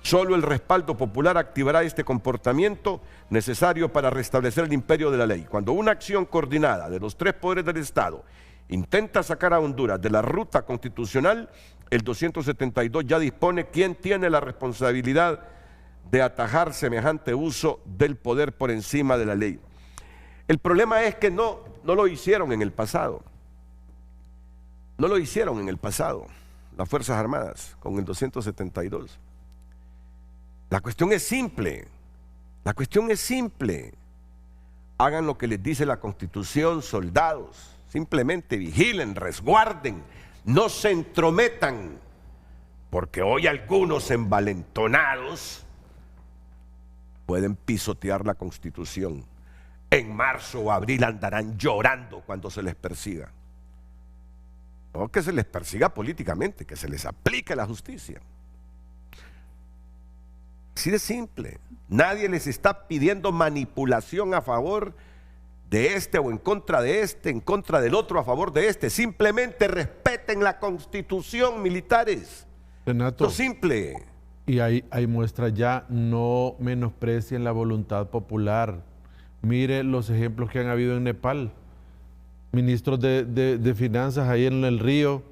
Solo el respaldo popular activará este comportamiento necesario para restablecer el imperio de la ley. Cuando una acción coordinada de los tres poderes del Estado intenta sacar a Honduras de la ruta constitucional, el 272 ya dispone quién tiene la responsabilidad de atajar semejante uso del poder por encima de la ley. El problema es que no lo hicieron en el pasado. No lo hicieron en el pasado las Fuerzas Armadas con el 272. La cuestión es simple. La cuestión es simple. Hagan lo que les dice la Constitución, soldados. Simplemente vigilen, resguarden, no se entrometan. Porque hoy algunos envalentonados pueden pisotear la Constitución. En marzo o abril andarán llorando cuando se les persiga. No que se les persiga políticamente, que se les aplique la justicia. Así de simple. Nadie les está pidiendo manipulación a favor de este o en contra de este, en contra del otro, a favor de este. Simplemente respeten la Constitución, militares. Renato, Lo simple. Y hay muestra ya, no menosprecien la voluntad popular. Mire los ejemplos que han habido en Nepal. Ministros de finanzas ahí en el río,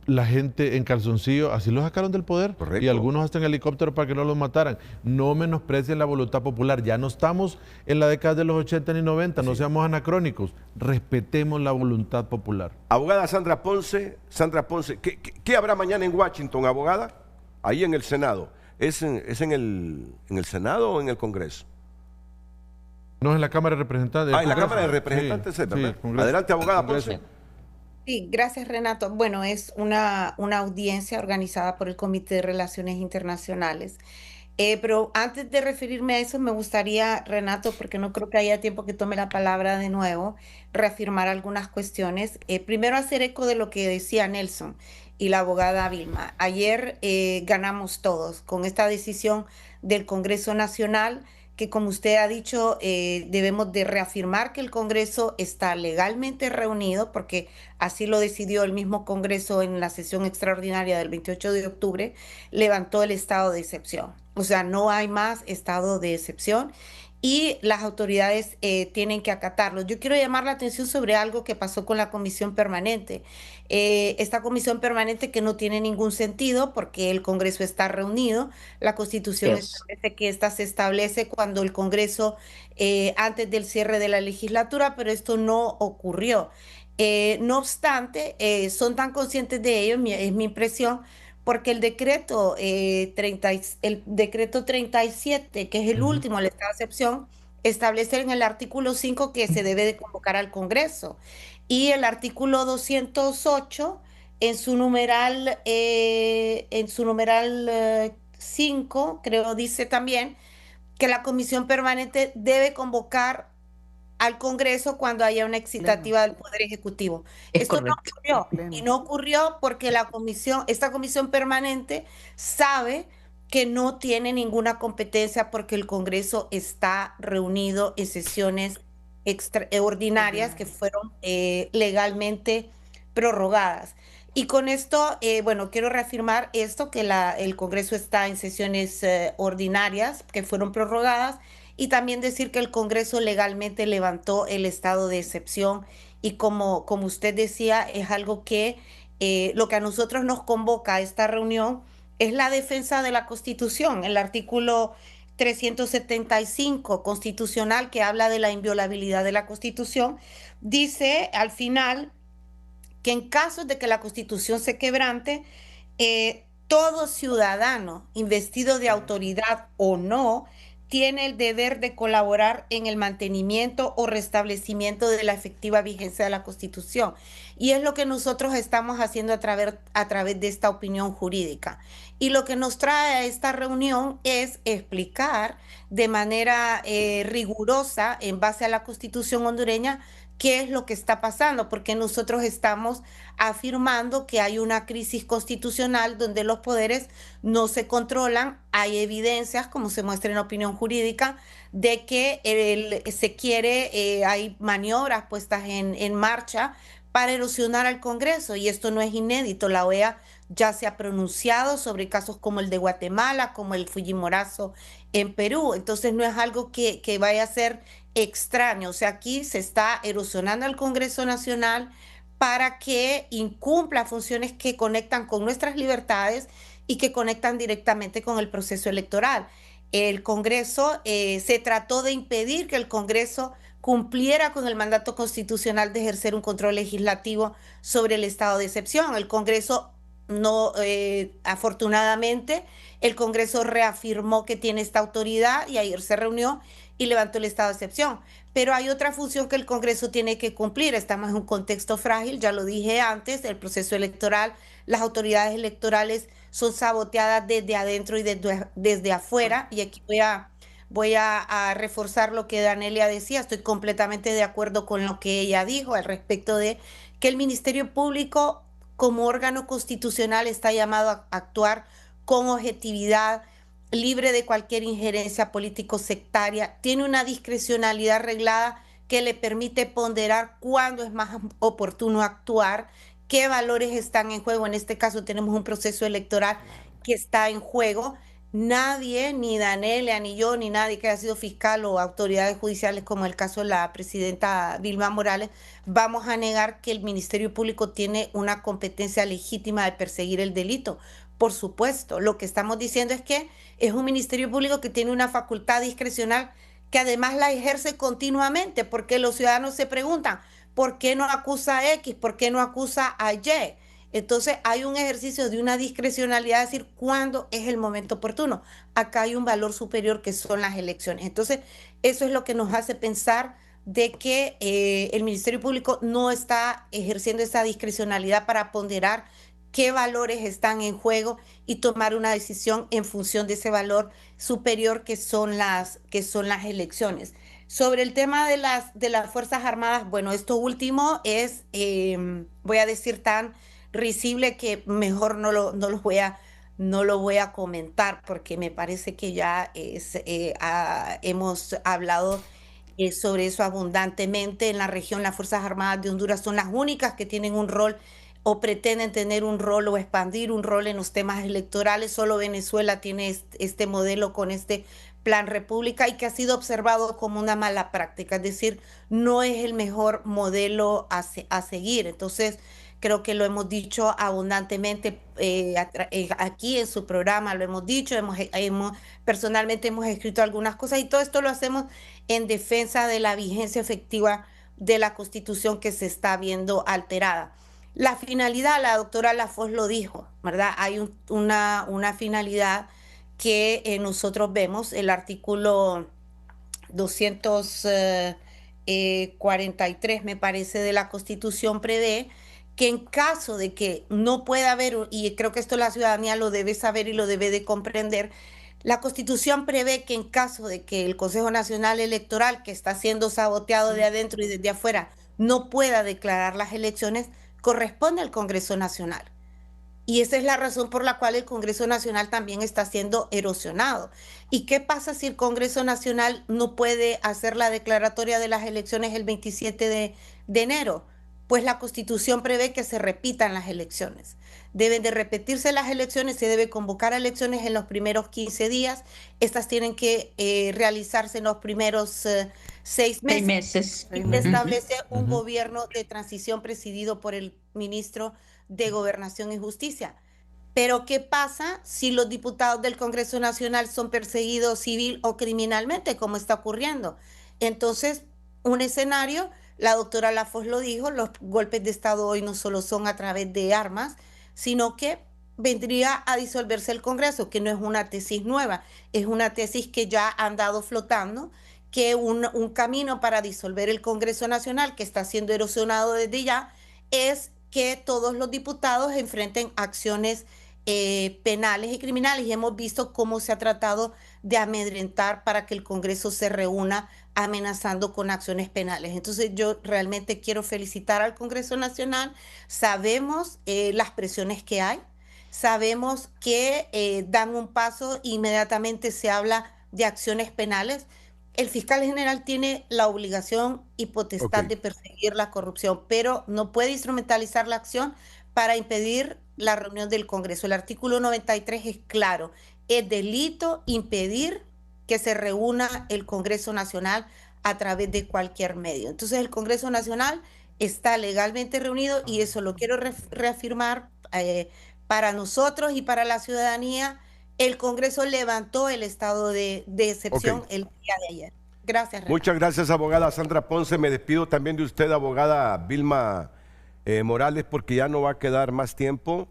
la gente en calzoncillo, así los sacaron del poder. Correcto. Y algunos hasta en helicóptero para que no los mataran. No menosprecien la voluntad popular. Ya no estamos en la década de los 80 ni 90, sí. No seamos anacrónicos. Respetemos la voluntad popular. Abogada Sandra Ponce, ¿qué habrá mañana en Washington, abogada? Ahí en el Senado. ¿Es en el Senado o en el Congreso? No, es en la Cámara de Representantes. En la Cámara de Representantes, sí, ¿verdad? Sí, adelante, abogada Ponce. Sí, gracias, Renato. Bueno, es una audiencia organizada por el Comité de Relaciones Internacionales. Pero antes de referirme a eso, me gustaría, Renato, porque no creo que haya tiempo que tome la palabra de nuevo, reafirmar algunas cuestiones. Primero, hacer eco de lo que decía Nelson y la abogada Vilma. Ayer ganamos todos con esta decisión del Congreso Nacional, que como usted ha dicho, debemos de reafirmar que el Congreso está legalmente reunido, porque así lo decidió el mismo Congreso en la sesión extraordinaria del 28 de octubre, levantó el estado de excepción. O sea, no hay más estado de excepción y las autoridades tienen que acatarlo. Yo quiero llamar la atención sobre algo que pasó con la comisión permanente. Esta comisión permanente que no tiene ningún sentido porque el Congreso está reunido. La Constitución establece que esta se establece cuando el Congreso, antes del cierre de la legislatura, pero esto no ocurrió. No obstante, son tan conscientes de ello, es mi impresión, porque el decreto 37, que es el último, el estado de excepción, establece en el artículo 5 que se debe de convocar al Congreso. Y el artículo 208, en su numeral 5, creo, dice también que la comisión permanente debe convocar al Congreso cuando haya una excitativa del Poder Ejecutivo. Esto no ocurrió, y no ocurrió porque esta comisión permanente sabe que no tiene ninguna competencia porque el Congreso está reunido en sesiones extraordinarias que fueron legalmente prorrogadas. Y con esto, bueno, quiero reafirmar esto, que el Congreso está en sesiones ordinarias que fueron prorrogadas, y también decir que el Congreso legalmente levantó el estado de excepción y como usted decía, es algo que lo que a nosotros nos convoca a esta reunión es la defensa de la Constitución. El artículo 375 constitucional, que habla de la inviolabilidad de la Constitución, dice al final que en caso de que la Constitución se quebrante, todo ciudadano investido de autoridad o no, tiene el deber de colaborar en el mantenimiento o restablecimiento de la efectiva vigencia de la Constitución. Y es lo que nosotros estamos haciendo a través de esta opinión jurídica. Y lo que nos trae a esta reunión es explicar de manera rigurosa, en base a la Constitución hondureña, qué es lo que está pasando, porque nosotros estamos afirmando que hay una crisis constitucional donde los poderes no se controlan. Hay evidencias, como se muestra en la opinión jurídica, de que se quiere, hay maniobras puestas en marcha para erosionar al Congreso, y esto no es inédito. La OEA ya se ha pronunciado sobre casos como el de Guatemala, como el Fujimorazo en Perú. Entonces no es algo que vaya a ser extraño. O sea, aquí se está erosionando al Congreso Nacional para que incumpla funciones que conectan con nuestras libertades y que conectan directamente con el proceso electoral. El Congreso, se trató de impedir que el Congreso cumpliera con el mandato constitucional de ejercer un control legislativo sobre el estado de excepción. El Congreso no, afortunadamente, el Congreso reafirmó que tiene esta autoridad y ayer se reunió y levantó el estado de excepción. Pero hay otra función que el Congreso tiene que cumplir. Estamos en un contexto frágil, ya lo dije antes, el proceso electoral, las autoridades electorales son saboteadas desde adentro y desde afuera. Y aquí voy a reforzar lo que Danelia decía. Estoy completamente de acuerdo con lo que ella dijo al respecto de que el Ministerio Público, como órgano constitucional, está llamado a actuar con objetividad, libre de cualquier injerencia político-sectaria, tiene una discrecionalidad reglada que le permite ponderar cuándo es más oportuno actuar, qué valores están en juego. En este caso tenemos un proceso electoral que está en juego. Nadie, ni Danelia, ni yo, ni nadie que haya sido fiscal o autoridades judiciales, como el caso de la presidenta Vilma Morales, vamos a negar que el Ministerio Público tiene una competencia legítima de perseguir el delito. Por supuesto, lo que estamos diciendo es que es un Ministerio Público que tiene una facultad discrecional que además la ejerce continuamente, porque los ciudadanos se preguntan, ¿por qué no acusa a X? ¿Por qué no acusa a Y? Entonces hay un ejercicio de una discrecionalidad, es decir, cuándo es el momento oportuno. Acá hay un valor superior que son las elecciones. Entonces, eso es lo que nos hace pensar de que el Ministerio Público no está ejerciendo esa discrecionalidad para ponderar qué valores están en juego y tomar una decisión en función de ese valor superior que son las elecciones. Sobre el tema de las Fuerzas Armadas, bueno, esto último es, voy a decir, tan risible que mejor no lo voy a comentar, porque me parece que ya hemos hablado sobre eso abundantemente. En la región, las Fuerzas Armadas de Honduras son las únicas que tienen un rol o pretenden tener un rol o expandir un rol en los temas electorales. Solo Venezuela tiene este modelo con este Plan República, y que ha sido observado como una mala práctica, es decir, no es el mejor modelo a seguir. Entonces, creo que lo hemos dicho abundantemente aquí en su programa, lo hemos dicho, personalmente hemos escrito algunas cosas, y todo esto lo hacemos en defensa de la vigencia efectiva de la Constitución que se está viendo alterada. La finalidad, la doctora Lafosse lo dijo, ¿verdad? Hay una finalidad que nosotros vemos, el artículo 243, me parece, de la Constitución prevé que en caso de que no pueda haber, y creo que esto la ciudadanía lo debe saber y lo debe de comprender, la Constitución prevé que en caso de que el Consejo Nacional Electoral, que está siendo saboteado de adentro y desde afuera, no pueda declarar las elecciones, corresponde al Congreso Nacional. Y esa es la razón por la cual el Congreso Nacional también está siendo erosionado. ¿Y qué pasa si el Congreso Nacional no puede hacer la declaratoria de las elecciones el 27 de enero? Pues la Constitución prevé que se repitan las elecciones. Deben de repetirse las elecciones, se debe convocar a elecciones en los primeros 15 días. Estas tienen que realizarse en los primeros 6 meses. Y se establece un gobierno de transición presidido por el ministro de Gobernación y Justicia. Pero ¿qué pasa si los diputados del Congreso Nacional son perseguidos civil o criminalmente, como está ocurriendo? Entonces, un escenario, la doctora Lafosse lo dijo, los golpes de Estado hoy no solo son a través de armas, sino que vendría a disolverse el Congreso, que no es una tesis nueva, es una tesis que ya ha andado flotando, que un camino para disolver el Congreso Nacional, que está siendo erosionado desde ya, es que todos los diputados enfrenten acciones penales y criminales, y hemos visto cómo se ha tratado de amedrentar para que el Congreso se reúna amenazando con acciones penales. Entonces yo realmente quiero felicitar al Congreso Nacional. Sabemos las presiones que hay, sabemos que dan un paso, inmediatamente se habla de acciones penales. El fiscal general tiene la obligación y potestad de perseguir la corrupción, pero no puede instrumentalizar la acción para impedir la reunión del Congreso. El artículo 93 es claro, es delito impedir que se reúna el Congreso Nacional a través de cualquier medio. Entonces el Congreso Nacional está legalmente reunido y eso lo quiero reafirmar para nosotros y para la ciudadanía. El Congreso levantó el estado de excepción el día de ayer. Gracias, Renato. Muchas gracias, abogada Sandra Ponce. Me despido también de usted, abogada Vilma Morales, porque ya no va a quedar más tiempo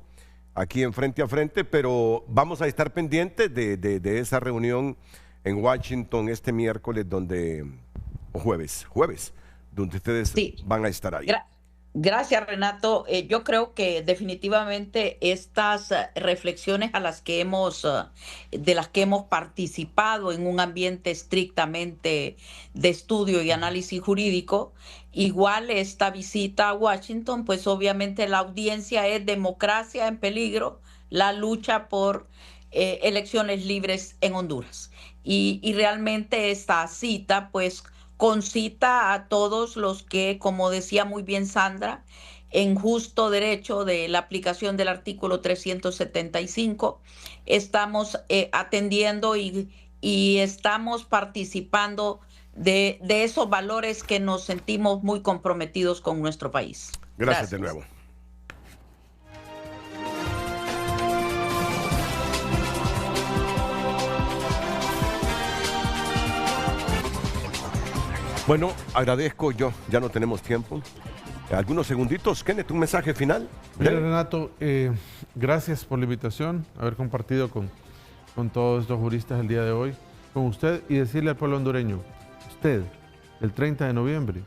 aquí en Frente a Frente, pero vamos a estar pendientes de esa reunión en Washington este miércoles, o jueves, donde ustedes van a estar ahí. Gracias, Renato. Yo creo que definitivamente estas reflexiones de las que hemos participado en un ambiente estrictamente de estudio y análisis jurídico, igual esta visita a Washington, pues obviamente la audiencia es democracia en peligro, la lucha por elecciones libres en Honduras. Y realmente esta cita, pues, concita a todos los que, como decía muy bien Sandra, en justo derecho de la aplicación del artículo 375, estamos atendiendo y estamos participando de esos valores que nos sentimos muy comprometidos con nuestro país. Gracias de nuevo. Bueno, agradezco yo, ya no tenemos tiempo. Algunos segunditos. Kenneth, un mensaje final. Mira, Renato, gracias por la invitación, haber compartido con todos estos juristas el día de hoy, con usted, y decirle al pueblo hondureño, usted, el 30 de noviembre,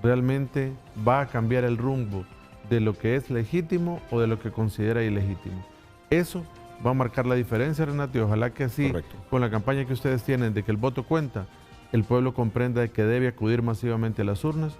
realmente va a cambiar el rumbo de lo que es legítimo o de lo que considera ilegítimo. Eso va a marcar la diferencia, Renato, y ojalá que así, con la campaña que ustedes tienen de que el voto cuenta, el pueblo comprenda que debe acudir masivamente a las urnas,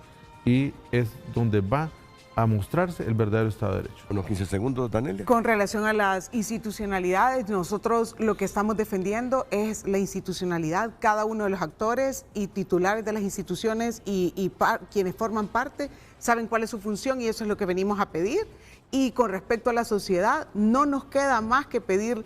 y es donde va a mostrarse el verdadero Estado de Derecho. Unos 15 segundos, Danelia. Con relación a las institucionalidades, nosotros lo que estamos defendiendo es la institucionalidad. Cada uno de los actores y titulares de las instituciones y quienes forman parte saben cuál es su función, y eso es lo que venimos a pedir. Y con respecto a la sociedad, no nos queda más que pedir.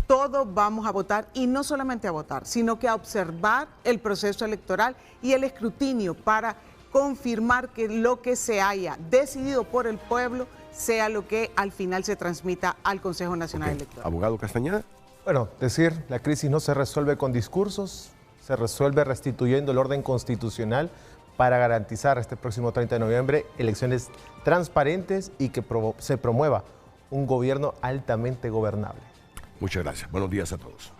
Todos vamos a votar, y no solamente a votar, sino que a observar el proceso electoral y el escrutinio para confirmar que lo que se haya decidido por el pueblo sea lo que al final se transmita al Consejo Nacional Electoral. Abogado Castañeda. Bueno, la crisis no se resuelve con discursos, se resuelve restituyendo el orden constitucional para garantizar este próximo 30 de noviembre elecciones transparentes y que se promueva un gobierno altamente gobernable. Muchas gracias. Buenos días a todos.